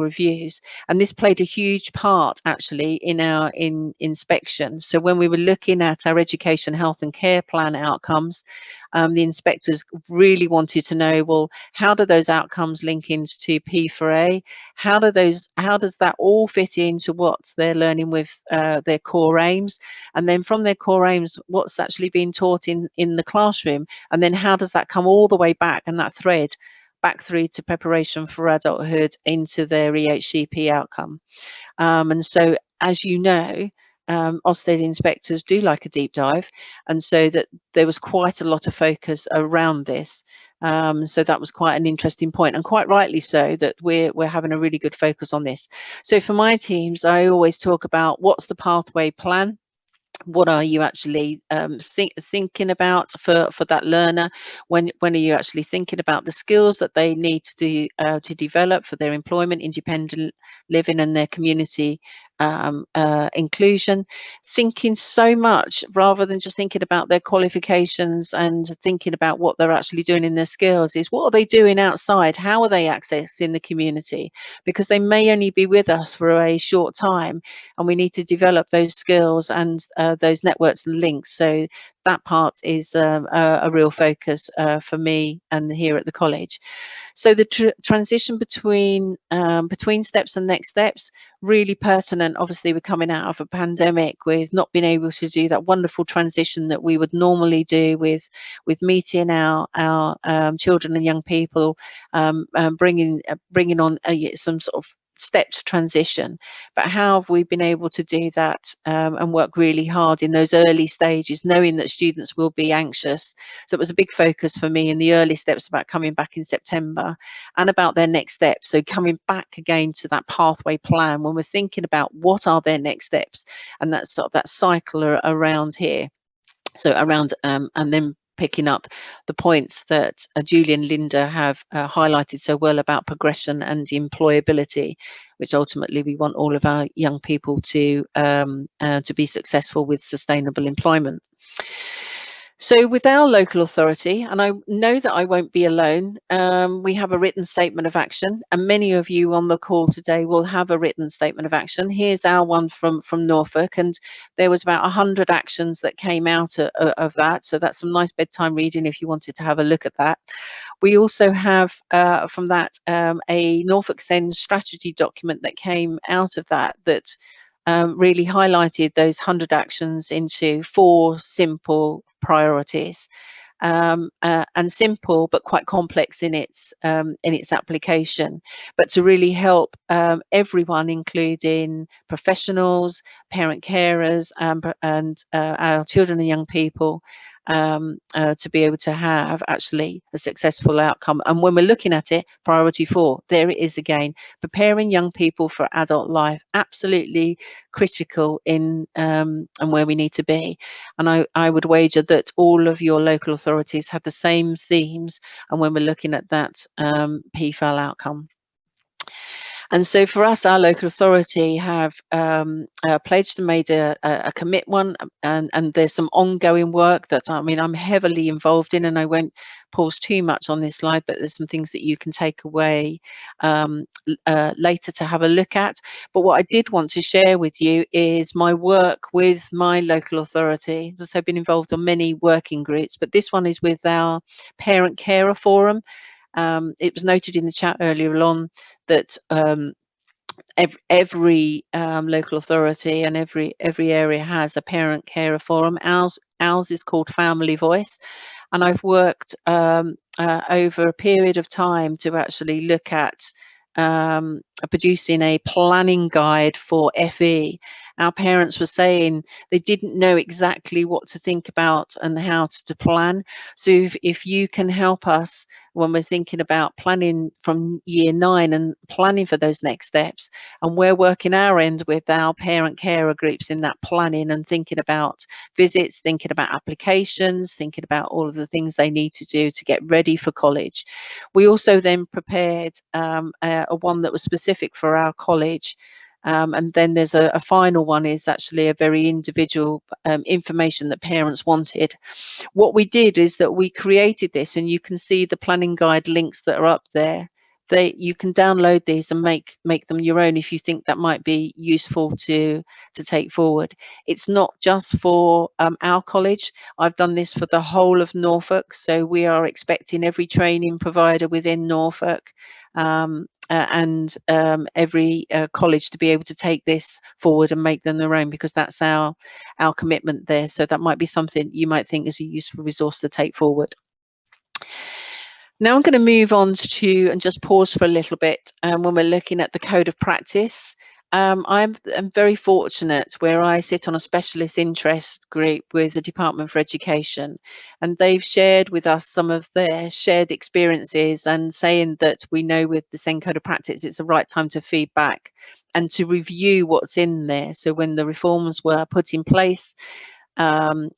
reviews. And this played a huge part actually in our inspection. So when we were looking at our education, health and care plan outcomes, the inspectors really wanted to know, well, how do those outcomes link into P4A? How does that all fit into what they're learning with their core aims? And then from their core aims, what's actually being taught in the classroom? And then how does that come all the way back, and that thread back through to preparation for adulthood into their EHCP outcome? And so, as you know, Ofsted inspectors do like a deep dive, and so that there was quite a lot of focus around this. So that was quite an interesting point, and quite rightly so, that we're having a really good focus on this. So for my teams, I always talk about what's the pathway plan. What are you actually thinking about for that learner? When are you actually thinking about the skills that they need to develop for their employment, independent living, and their community inclusion? Thinking so much rather than just thinking about their qualifications and thinking about what they're actually doing in their skills, is what are they doing outside? How are they accessing the community? Because they may only be with us for a short time, and we need to develop those skills and those networks and links. So that part is a real focus for me and here at the college. So the transition between steps and next steps, really pertinent. Obviously, we're coming out of a pandemic with not being able to do that wonderful transition that we would normally do with meeting our children and young people, bringing on some sort of stepped transition. But how have we been able to do that and work really hard in those early stages, knowing that students will be anxious? So it was a big focus for me in the early steps about coming back in September and about their next steps. So coming back again to that pathway plan when we're thinking about what are their next steps, and that's sort of that cycle around here. So around and then picking up the points that Julie and Linda have highlighted so well about progression and employability, which ultimately we want all of our young people to be successful with sustainable employment. So with our local authority, and I know that I won't be alone, we have a written statement of action, and many of you on the call today will have a written statement of action. Here's our one from Norfolk, and there was about 100 actions that came out of that. So that's some nice bedtime reading if you wanted to have a look at that. We also have from that a Norfolk Send strategy document that came out of that really highlighted those 100 actions into 4 simple priorities, and simple but quite complex in its application, but to really help everyone, including professionals, parent carers, and our children and young people, to be able to have actually a successful outcome. And when we're looking at it, priority 4, there it is again, preparing young people for adult life, absolutely critical in and where we need to be. And I would wager that all of your local authorities have the same themes, and when we're looking at that PFAL outcome. And so for us, our local authority have pledged and made a commitment, and there's some ongoing work that I'm heavily involved in, and I won't pause too much on this slide, but there's some things that you can take away later to have a look at. But what I did want to share with you is my work with my local authority. As I've been involved on many working groups, but this one is with our Parent Carer Forum. It was noted in the chat earlier on that every local authority and every area has a parent carer forum. Ours is called Family Voice, and I've worked over a period of time to actually look at producing a planning guide for FE. Our parents were saying they didn't know exactly what to think about and how to plan. So if you can help us when we're thinking about planning from year 9 and planning for those next steps, and we're working our end with our parent carer groups in that planning and thinking about visits, thinking about applications, thinking about all of the things they need to do to get ready for college. We also then prepared a one that was specific for our college. And then there's a final one is actually a very individual information that parents wanted. What we did is that we created this, and you can see the planning guide links that are up there. You can download these and make them your own if you think that might be useful to take forward. It's not just for our college. I've done this for the whole of Norfolk, so we are expecting every training provider within Norfolk and every college to be able to take this forward and make them their own, because that's our commitment there. So that might be something you might think is a useful resource to take forward. Now I'm going to move on to and just pause for a little bit when we're looking at the code of practice. I'm very fortunate where I sit on a specialist interest group with the Department for Education, and they've shared with us some of their shared experiences and saying that we know with the SEND Code of Practice it's the right time to feed back and to review what's in there. So when the reforms were put in place,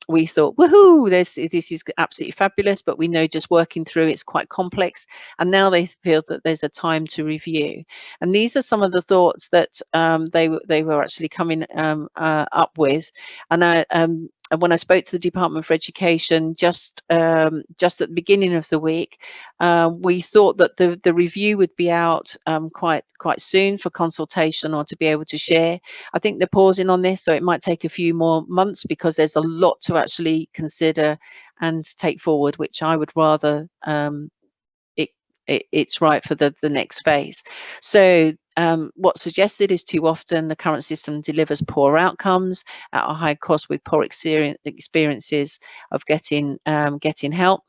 we thought, woohoo, this is absolutely fabulous, but we know just working through it's quite complex, and now they feel that there's a time to review. And these are some of the thoughts that they were actually coming up with. And when I spoke to the Department for Education just at the beginning of the week, we thought that the review would be out quite soon for consultation or to be able to share. I think they're pausing on this, so it might take a few more months because there's a lot to actually consider and take forward, which I would rather it's right for the next phase. So what's suggested is too often the current system delivers poor outcomes at a high cost with poor experiences of getting help.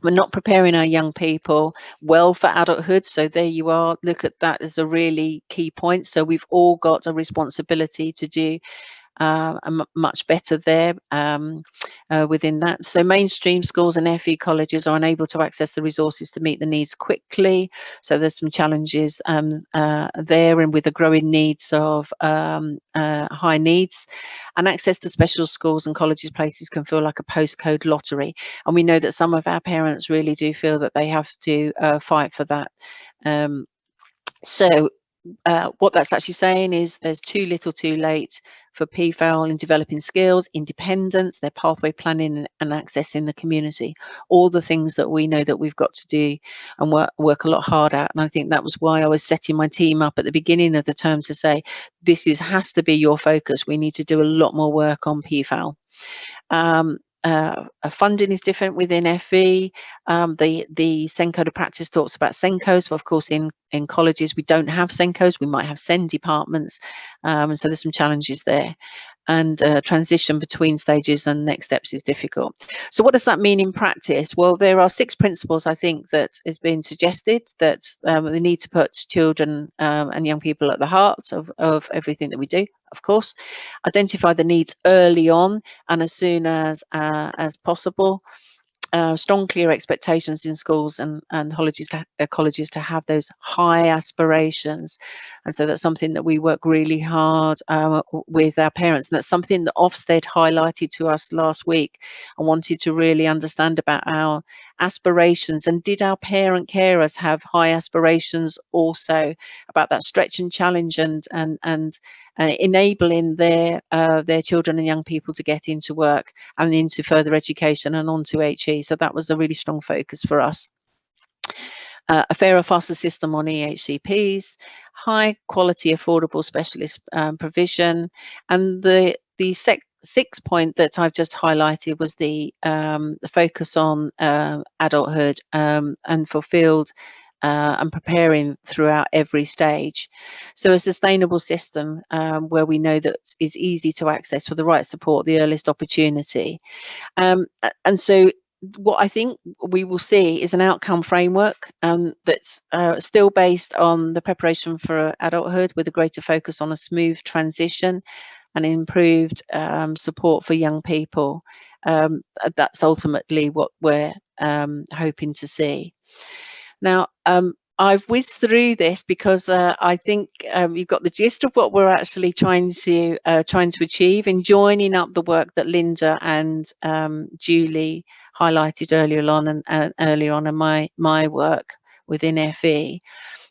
We're not preparing our young people well for adulthood. So there you are. Look at that as a really key point. So we've all got a responsibility to do much better there within that. So mainstream schools and FE colleges are unable to access the resources to meet the needs quickly. So there's some challenges there, and with the growing needs of high needs, and access to special schools and colleges places can feel like a postcode lottery. And we know that some of our parents really do feel that they have to fight for that. So what that's actually saying is there's too little too late for PFAL in developing skills, independence, their pathway planning and accessing the community, all the things that we know that we've got to do and work a lot harder at. And I think that was why I was setting my team up at the beginning of the term to say, this has to be your focus. We need to do a lot more work on PFAL. Funding is different within FE. The SEND Code of Practice talks about SENCOs, but of course in colleges we don't have SENCOs. We might have SEND departments, and so there's some challenges there. And transition between stages and next steps is difficult. So what does that mean in practice? Well, there are 6 principles I think that is being suggested, that they need to put children and young people at the heart of everything that we do. Of course, identify the needs early on and as soon as possible. Strong, clear expectations in schools and colleges to have those high aspirations, and so that's something that we work really hard with our parents, and that's something that Ofsted highlighted to us last week and wanted to really understand about our aspirations. And did our parent carers have high aspirations also about that stretch and challenge and enabling their children and young people to get into work and into further education and onto HE. So that was a really strong focus for us. A fairer, faster system on EHCPs, high quality, affordable specialist provision, and the 6th point that I've just highlighted was the focus on adulthood and fulfilled and preparing throughout every stage. So a sustainable system where we know that is easy to access for the right support, the earliest opportunity. And so what I think we will see is an outcome framework that's still based on the preparation for adulthood, with a greater focus on a smooth transition and improved support for young people. That's ultimately what we're hoping to see. Now, I've whizzed through this because I think you've got the gist of what we're actually trying to achieve, in joining up the work that Linda and Julie highlighted earlier on in my work within FE.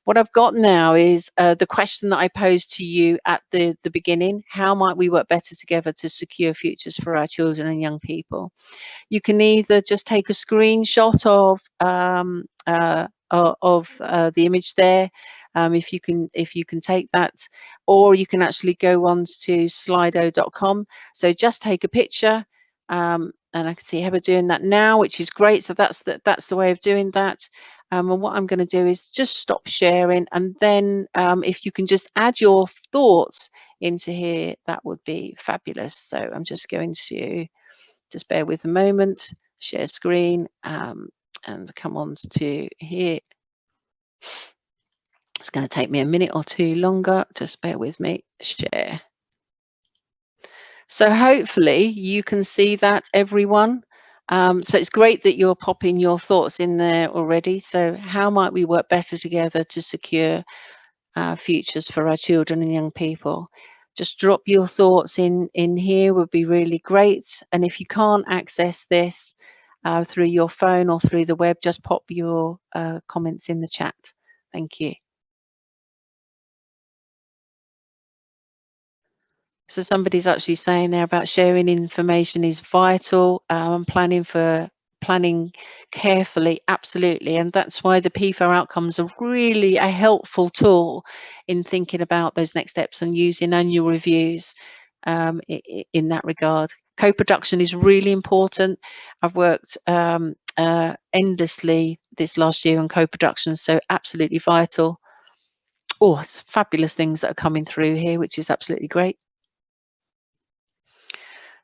What I've got now is the question that I posed to you at the beginning: how might we work better together to secure futures for our children and young people? You can either just take a screenshot of the image there, if you can take that, or you can actually go on to slido.com. So just take a picture, and I can see Heather doing that now, which is great. So that's the way of doing that. And what I'm going to do is just stop sharing, and then if you can just add your thoughts into here, that would be fabulous. So I'm just going to just bear with a moment, share screen, and come on to here. It's going to take me a minute or two longer. Just bear with me. Share. So hopefully you can see that, everyone. So it's great that you're popping your thoughts in there already. So how might we work better together to secure futures for our children and young people? Just drop your thoughts in here, would be really great. And if you can't access this through your phone or through the web, just pop your comments in the chat. Thank you. So somebody's actually saying there about sharing information is vital, planning carefully, absolutely. And that's why the PFAR outcomes are really a helpful tool in thinking about those next steps and using annual reviews in that regard. Co-production is really important. I've worked endlessly this last year on co-production, so absolutely vital. Oh, it's fabulous things that are coming through here, which is absolutely great.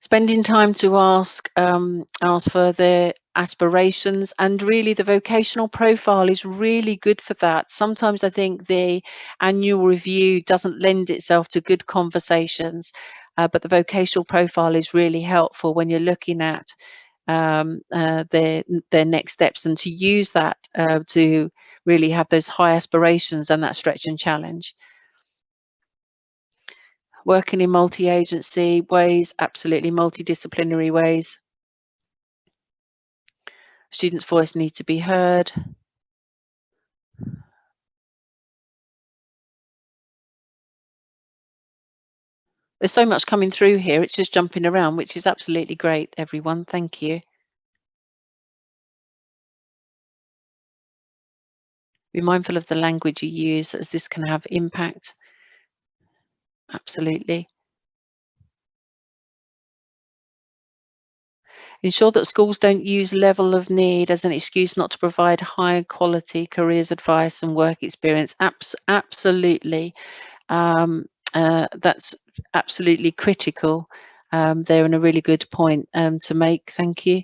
Spending time to ask for their aspirations, and really the vocational profile is really good for that. Sometimes I think the annual review doesn't lend itself to good conversations, but the vocational profile is really helpful when you're looking at their next steps, and to use that to really have those high aspirations and that stretch and challenge. Working in multi-agency ways, absolutely multidisciplinary ways. Students' voice needs to be heard. There's so much coming through here, it's just jumping around, which is absolutely great, everyone. Thank you. Be mindful of the language you use, as this can have impact. Absolutely. Ensure that schools don't use level of need as an excuse not to provide high quality careers advice and work experience. Absolutely. That's absolutely critical there, and a really good point to make. Thank you.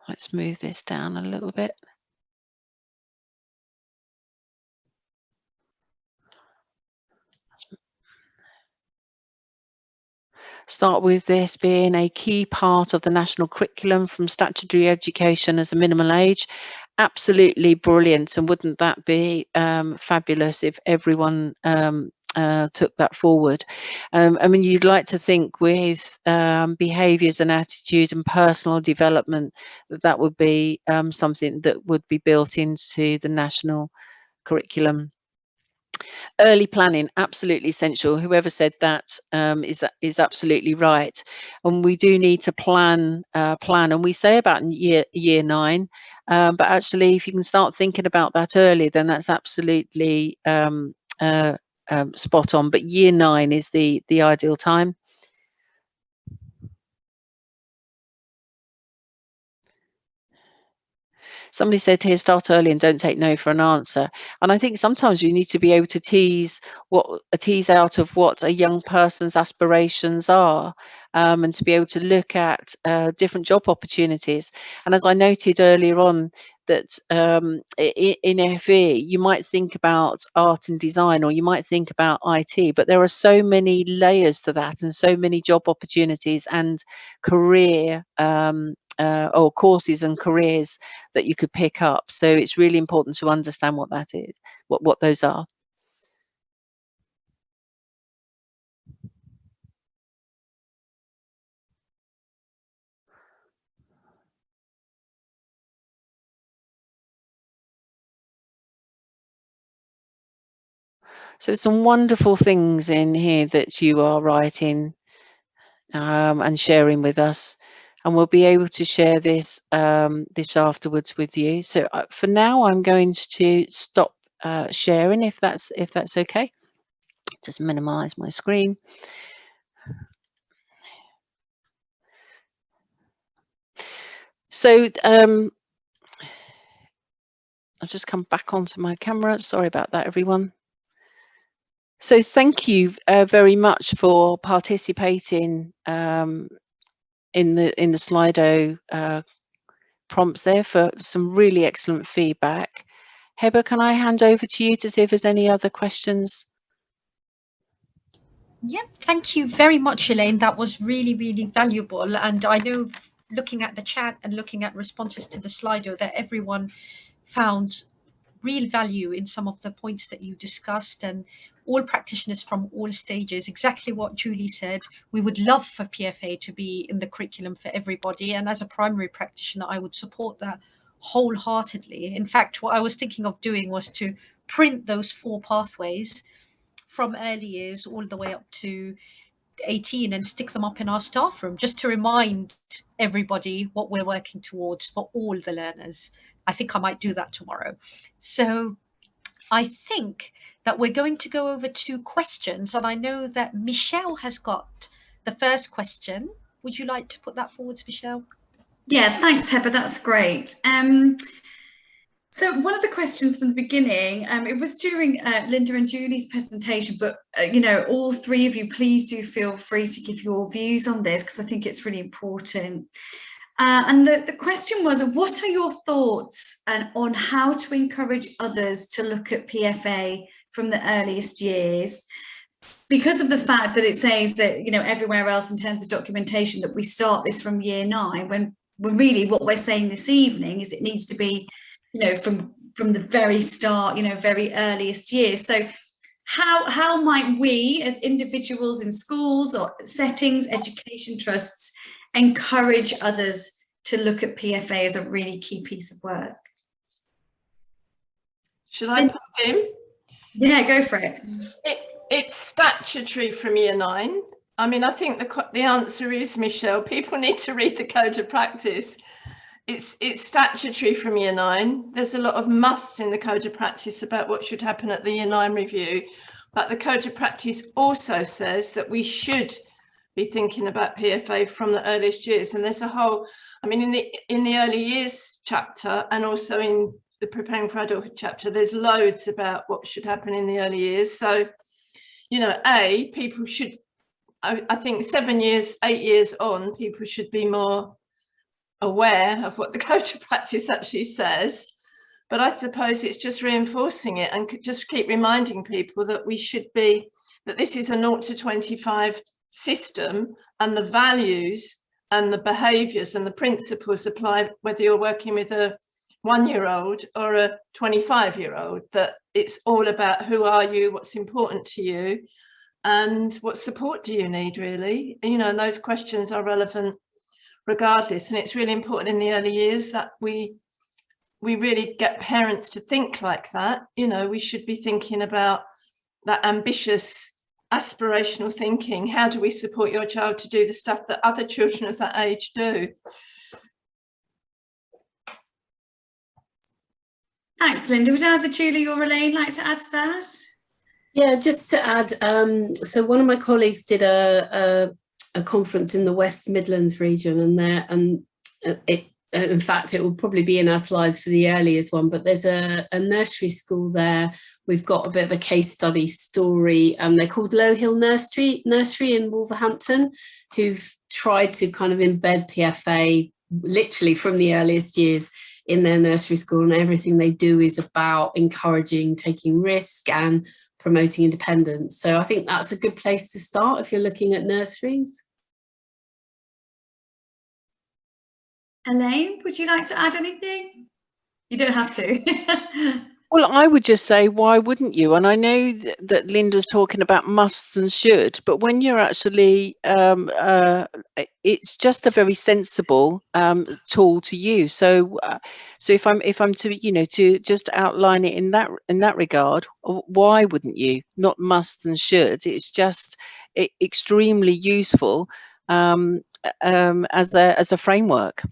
Let's move this down a little bit. Start with this being a key part of the national curriculum from statutory education as a minimal age. Absolutely brilliant, and wouldn't that be fabulous if everyone took that forward? I mean, you'd like to think with behaviours and attitude and personal development that would be something that would be built into the national curriculum. Early planning, absolutely essential. Whoever said that is absolutely right. And we do need to plan, and we say about year 9, but actually, if you can start thinking about that early, then that's absolutely spot on. But year 9 is the ideal time. Somebody said here, start early and don't take no for an answer. And I think sometimes you need to be able to tease out of what a young person's aspirations are, and to be able to look at different job opportunities. And as I noted earlier on, that in FE, you might think about art and design, or you might think about IT, but there are so many layers to that, and so many job opportunities and career or courses and careers that you could pick up. So it's really important to understand what that is, what those are. So some wonderful things in here that you are writing and sharing with us, and we'll be able to share this this afterwards with you. So for now, I'm going to stop sharing, if that's okay. Just minimize my screen. So I'll just come back onto my camera. Sorry about that, everyone. So thank you very much for participating in the Slido prompts there for some really excellent feedback. Heather, can I hand over to you to see if there's any other questions? Yep, thank you very much, Elaine. That was really, really valuable. And I know, looking at the chat and looking at responses to the Slido, that everyone found real value in some of the points that you discussed, and all practitioners from all stages, exactly what Julie said. We would love for PFA to be in the curriculum for everybody, and as a primary practitioner I would support that wholeheartedly. In fact, what I was thinking of doing was to print those 4 pathways from early years all the way up to 18 and stick them up in our staff room, just to remind everybody what we're working towards for all the learners. I think I might do that tomorrow. So I think that we're going to go over to questions, and I know that Michelle has got the first question. Would you like to put that forwards, Michelle? Yeah, thanks, Heather. That's great. So one of the questions from the beginning, it was during Linda and Julie's presentation, but you know, all 3 of you, please do feel free to give your views on this, because I think it's really important. And the question was, what are your thoughts on how to encourage others to look at PFA from the earliest years? Because of the fact that it says that, you know, everywhere else in terms of documentation that we start this from year 9, when really what we're saying this evening is it needs to be, you know, from the very start, you know, very earliest years. So how might we as individuals in schools or settings, education trusts, encourage others to look at PFA as a really key piece of work? Should I put in? Yeah, go for it. It's statutory from year 9. I mean, I think the answer is, Michelle, people need to read the Code of Practice. It's statutory from year 9. There's a lot of musts in the Code of Practice about what should happen at the year 9 review, but the Code of Practice also says that we should be thinking about PFA from the earliest years. And there's a whole, I mean, in the early years chapter, and also in the Preparing for Adulthood chapter, there's loads about what should happen in the early years. So, you know, people should, I think 7 years, 8 years on, people should be more aware of what the Code of Practice actually says. But I suppose it's just reinforcing it and just keep reminding people that we should be, that this is a 0 to 25 system, and the values and the behaviours and the principles apply whether you're working with a 1-year-old or a 25-year-old, that it's all about who are you, what's important to you, and what support do you need, really. You know, and those questions are relevant regardless, and it's really important in the early years that we really get parents to think like that. You know, we should be thinking about that ambitious, aspirational thinking. How do we support your child to do the stuff that other children of that age do? Thanks, Linda. Would either Julie or Elaine like to add to that? Yeah, just to add, so one of my colleagues did a conference in the West Midlands region, and in fact, it will probably be in our slides for the earliest one, but there's a nursery school there. We've got a bit of a case study story. They're called Low Hill Nursery in Wolverhampton, who've tried to kind of embed PFA literally from the earliest years in their nursery school, and everything they do is about encouraging taking risk and promoting independence. So I think that's a good place to start if you're looking at nurseries. Elaine, would you like to add anything? You don't have to. Well, I would just say, why wouldn't you? And I know that Linda's talking about musts and should, but when you're actually, it's just a very sensible tool to use. So if I'm to, you know, to just outline it in that regard, why wouldn't you? Not musts and shoulds. It's just extremely useful as a framework.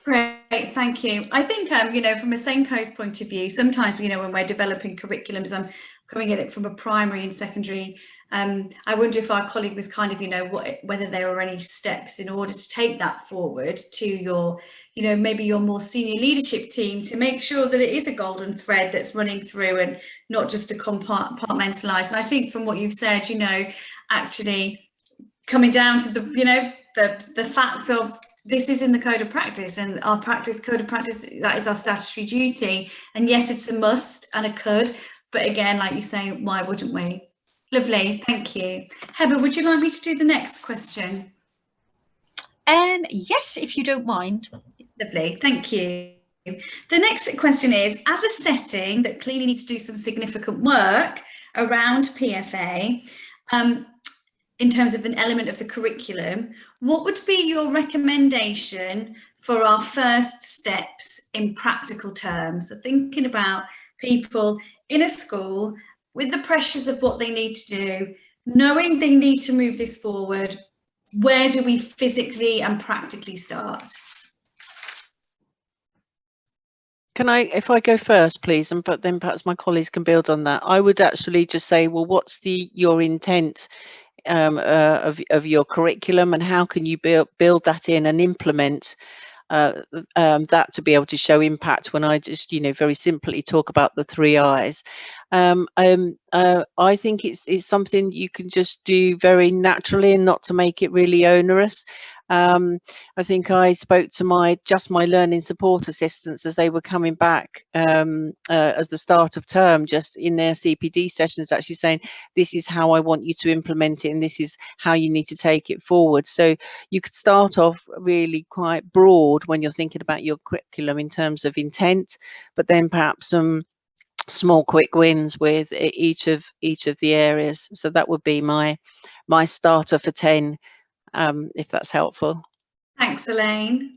Great, thank you. I think, you know, from a Senko's point of view, sometimes, you know, when we're developing curriculums, I'm coming at it from a primary and secondary. I wonder if our colleague was kind of, you know, whether there were any steps in order to take that forward to your, you know, maybe your more senior leadership team, to make sure that it is a golden thread that's running through and not just a compartmentalised. And I think from what you've said, you know, actually coming down to the, you know, the facts of this is in the code of practice, and our code of practice, that is our statutory duty. And yes, it's a must and a could, but again, like you say, why wouldn't we? Lovely, thank you. Heather, would you like me to do the next question? Yes, if you don't mind. Lovely, thank you. The next question is, as a setting that clearly needs to do some significant work around PFA, in terms of an element of the curriculum, what would be your recommendation for our first steps in practical terms? So thinking about people in a school with the pressures of what they need to do, knowing they need to move this forward, where do we physically and practically start? Can I, if I go first, please, and but then perhaps my colleagues can build on that. I would actually just say, well, what's your intent of your curriculum, and how can you build that in and implement that to be able to show impact? When I just, very simply talk about the 3 I's, I think it's something you can just do very naturally and not to make it really onerous. I think I spoke to my learning support assistants as they were coming back as the start of term, just in their CPD sessions, actually saying, this is how I want you to implement it, and this is how you need to take it forward. So you could start off really quite broad when you're thinking about your curriculum in terms of intent, but then perhaps some small quick wins with each of the areas. So that would be my starter for 10, if that's helpful. Thanks, Elaine.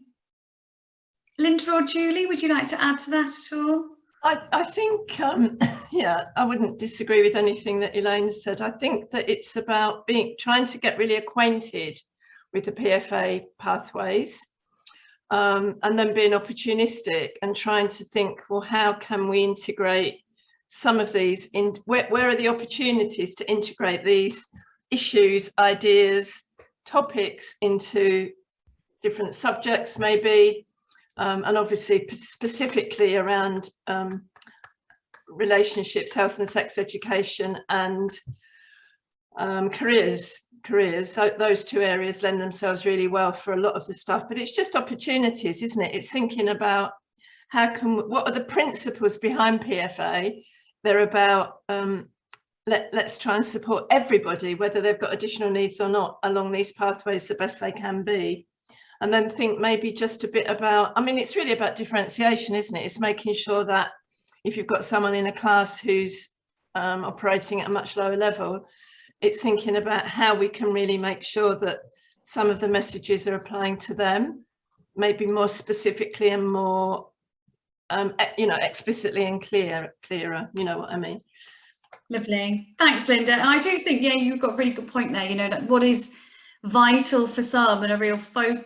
Linda or Julie, would you like to add to that at all? I think, yeah, I wouldn't disagree with anything that Elaine said. I think that it's about trying to get really acquainted with the PFA pathways, and then being opportunistic and trying to think, well, how can we integrate some of these in? Where are the opportunities to integrate these issues, ideas, topics into different subjects, maybe, and obviously specifically around relationships, health and sex education, and careers. So those 2 areas lend themselves really well for a lot of the stuff, but it's just opportunities, isn't it? It's thinking about what are the principles behind PFA. They're about let's try and support everybody, whether they've got additional needs or not, along these pathways the best they can be. And then think maybe just a bit about, I mean, it's really about differentiation, isn't it? It's making sure that if you've got someone in a class who's operating at a much lower level, it's thinking about how we can really make sure that some of the messages are applying to them, maybe more specifically and more, explicitly and clearer, you know what I mean? Lovely. Thanks, Linda. And I do think, yeah, you've got a really good point there. That what is vital for some and a real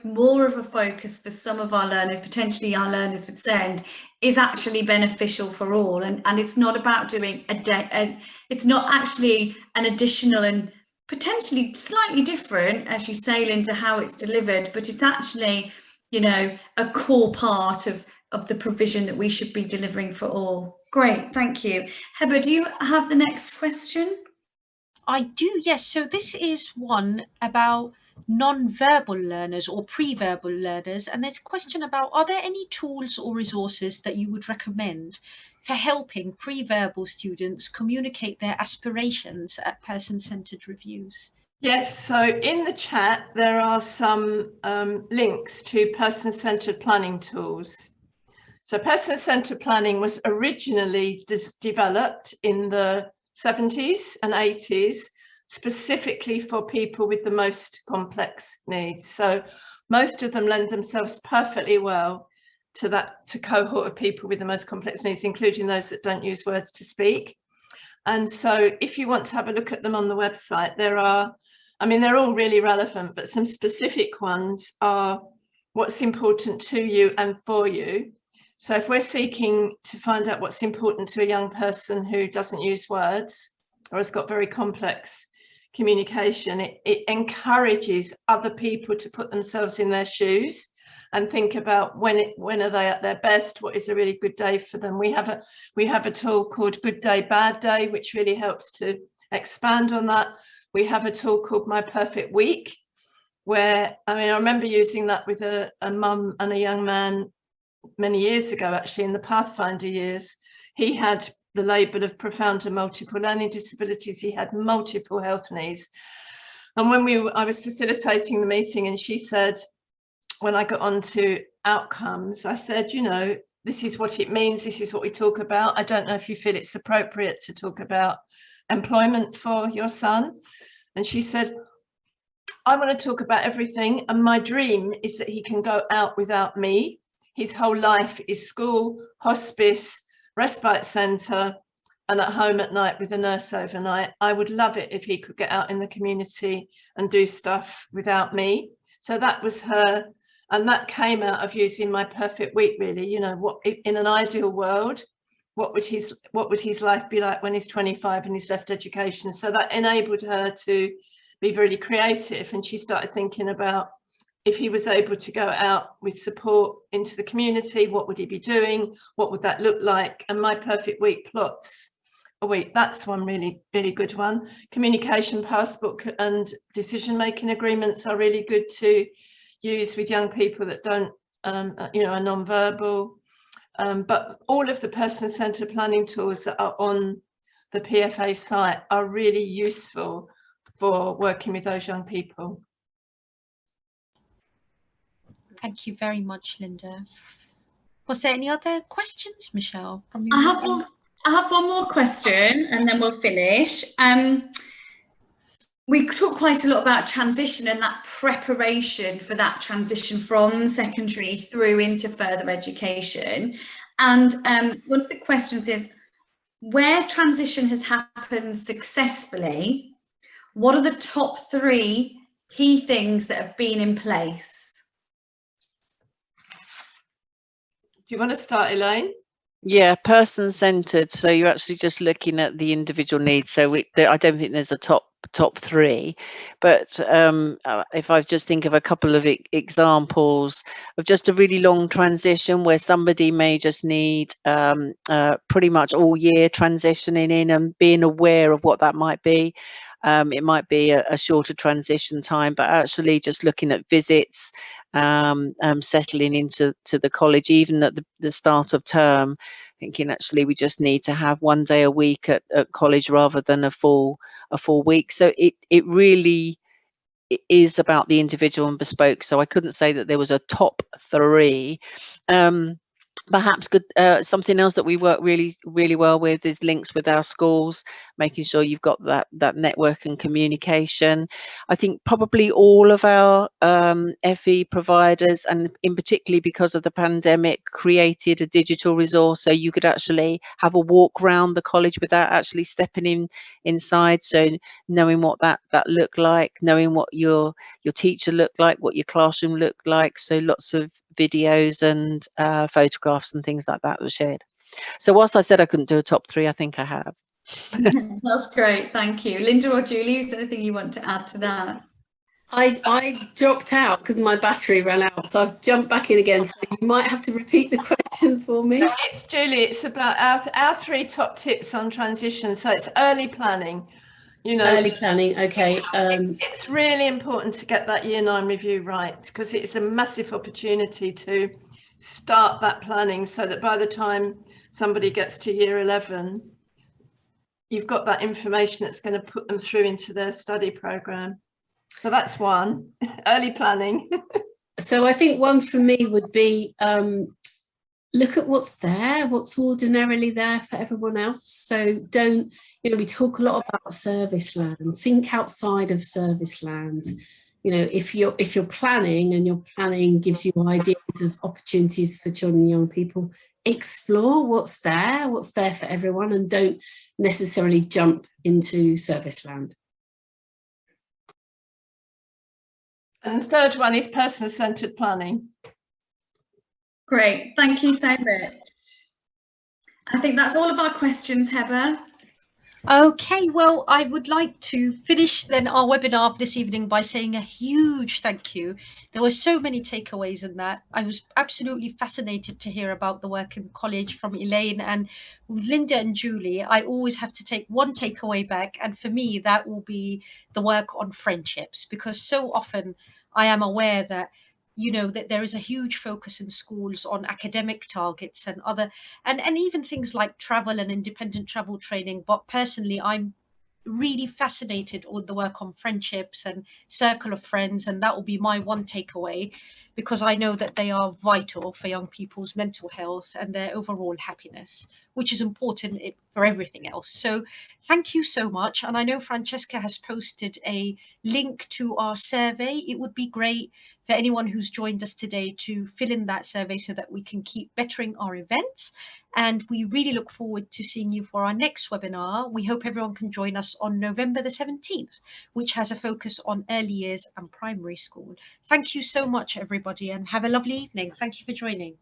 more of a focus for some of our learners, potentially our learners with SEND, is actually beneficial for all. And it's not about doing it's not actually an additional and potentially slightly different, as you say, Linda, how it's delivered, but it's actually, a core part of the provision that we should be delivering for all. Great, thank you. Heather, do you have the next question? I do, yes. So this is one about non-verbal learners or pre-verbal learners, and there's a question about, are there any tools or resources that you would recommend for helping pre-verbal students communicate their aspirations at person-centered reviews? Yes, so in the chat there are some links to person-centered planning tools. So person-centered planning was originally developed in the 70s and 80s, specifically for people with the most complex needs. So most of them lend themselves perfectly well to cohort of people with the most complex needs, including those that don't use words to speak. And so if you want to have a look at them on the website, they're all really relevant, but some specific ones are what's important to you and for you. So if we're seeking to find out what's important to a young person who doesn't use words or has got very complex communication, it encourages other people to put themselves in their shoes and think about when are they at their best, what is a really good day for them. We have a tool called Good Day, Bad Day, which really helps to expand on that. We have a tool called My Perfect Week, where, I mean, I remember using that with a mum and a young man many years ago, actually, in the Pathfinder years. He had the label of profound and multiple learning disabilities. He had multiple health needs. And when I was facilitating the meeting, and she said, when I got on to outcomes, I said, you know, this is what it means. This is what we talk about. I don't know if you feel it's appropriate to talk about employment for your son. And she said, I want to talk about everything. And my dream is that he can go out without me. His whole life is school, hospice, respite centre, and at home at night with a nurse overnight. I would love it if he could get out in the community and do stuff without me. So that was her, and that came out of using my perfect week, really. You know, what in an ideal world, what would his life be like when he's 25 and he's left education? So that enabled her to be really creative, and she started thinking about, if he was able to go out with support into the community, what would he be doing? What would that look like? And my perfect week plots a week. That's one really, really good one. Communication passport and decision-making agreements are really good to use with young people that don't, you know, are non-verbal. But all of the person-centered planning tools that are on the PFA site are really useful for working with those young people. Thank you very much, Linda. Was there any other questions, Michelle? From you? I have one more question, and then we'll finish. We talk quite a lot about transition and that preparation for that transition from secondary through into further education. And one of the questions is, where transition has happened successfully, what are the top 3 key things that have been in place? Do you want to start, Elaine? Yeah, person-centered. So you're actually just looking at the individual needs. So I don't think there's a top 3, but if I just think of a couple of examples of just a really long transition where somebody may just need pretty much all year transitioning in and being aware of what that might be. It might be a shorter transition time, but actually just looking at visits, settling into the college, even at the start of term, thinking actually we just need to have 1 day a week at college rather than a full week. So it really is about the individual and bespoke. So I couldn't say that there was a top 3. Perhaps good. Something else that we work really, really well with is links with our schools, making sure you've got that network and communication. I think probably all of our FE providers, and in particularly because of the pandemic, created a digital resource so you could actually have a walk around the college without actually stepping inside. So knowing what that looked like, knowing what your teacher looked like, what your classroom looked like. So lots of videos and photographs and things like that were shared. So whilst I said I couldn't do a top 3, I think I have. That's great, thank you. Linda or Julie, is there anything you want to add to that? I dropped out because my battery ran out, so I've jumped back in again. So you might have to repeat the question for me. No, it's Julie. It's about our 3 top tips on transition. So it's early planning. You know, Early planning, okay. It's really important to get that Year 9 review right, because it's a massive opportunity to start that planning so that by the time somebody gets to Year 11, you've got that information that's going to put them through into their study programme. So that's one, early planning. So I think one for me would be look at what's there, what's ordinarily there for everyone else. So don't, you know, we talk a lot about service land. Think outside of service land. You know, if you're planning and your planning gives you ideas of opportunities for children and young people, explore what's there for everyone, and don't necessarily jump into service land. And the third one is person-centered planning. Great, thank you so much. I think that's all of our questions, Heather. Okay, well, I would like to finish then our webinar this evening by saying a huge thank you. There were so many takeaways in that. I was absolutely fascinated to hear about the work in college from Elaine, and Linda and Julie. I always have to take one takeaway back, and for me that will be the work on friendships, because so often I am aware that, you know, that there is a huge focus in schools on academic targets and other, and even things like travel and independent travel training. But personally, I'm really fascinated with the work on friendships and circle of friends, and that will be my one takeaway, because I know that they are vital for young people's mental health and their overall happiness, which is important for everything else. So thank you so much. And I know Francesca has posted a link to our survey. It would be great for anyone who's joined us today to fill in that survey so that we can keep bettering our events. And we really look forward to seeing you for our next webinar. We hope everyone can join us on November the 17th, which has a focus on early years and primary school. Thank you so much, everybody, and have a lovely evening. Thank you for joining.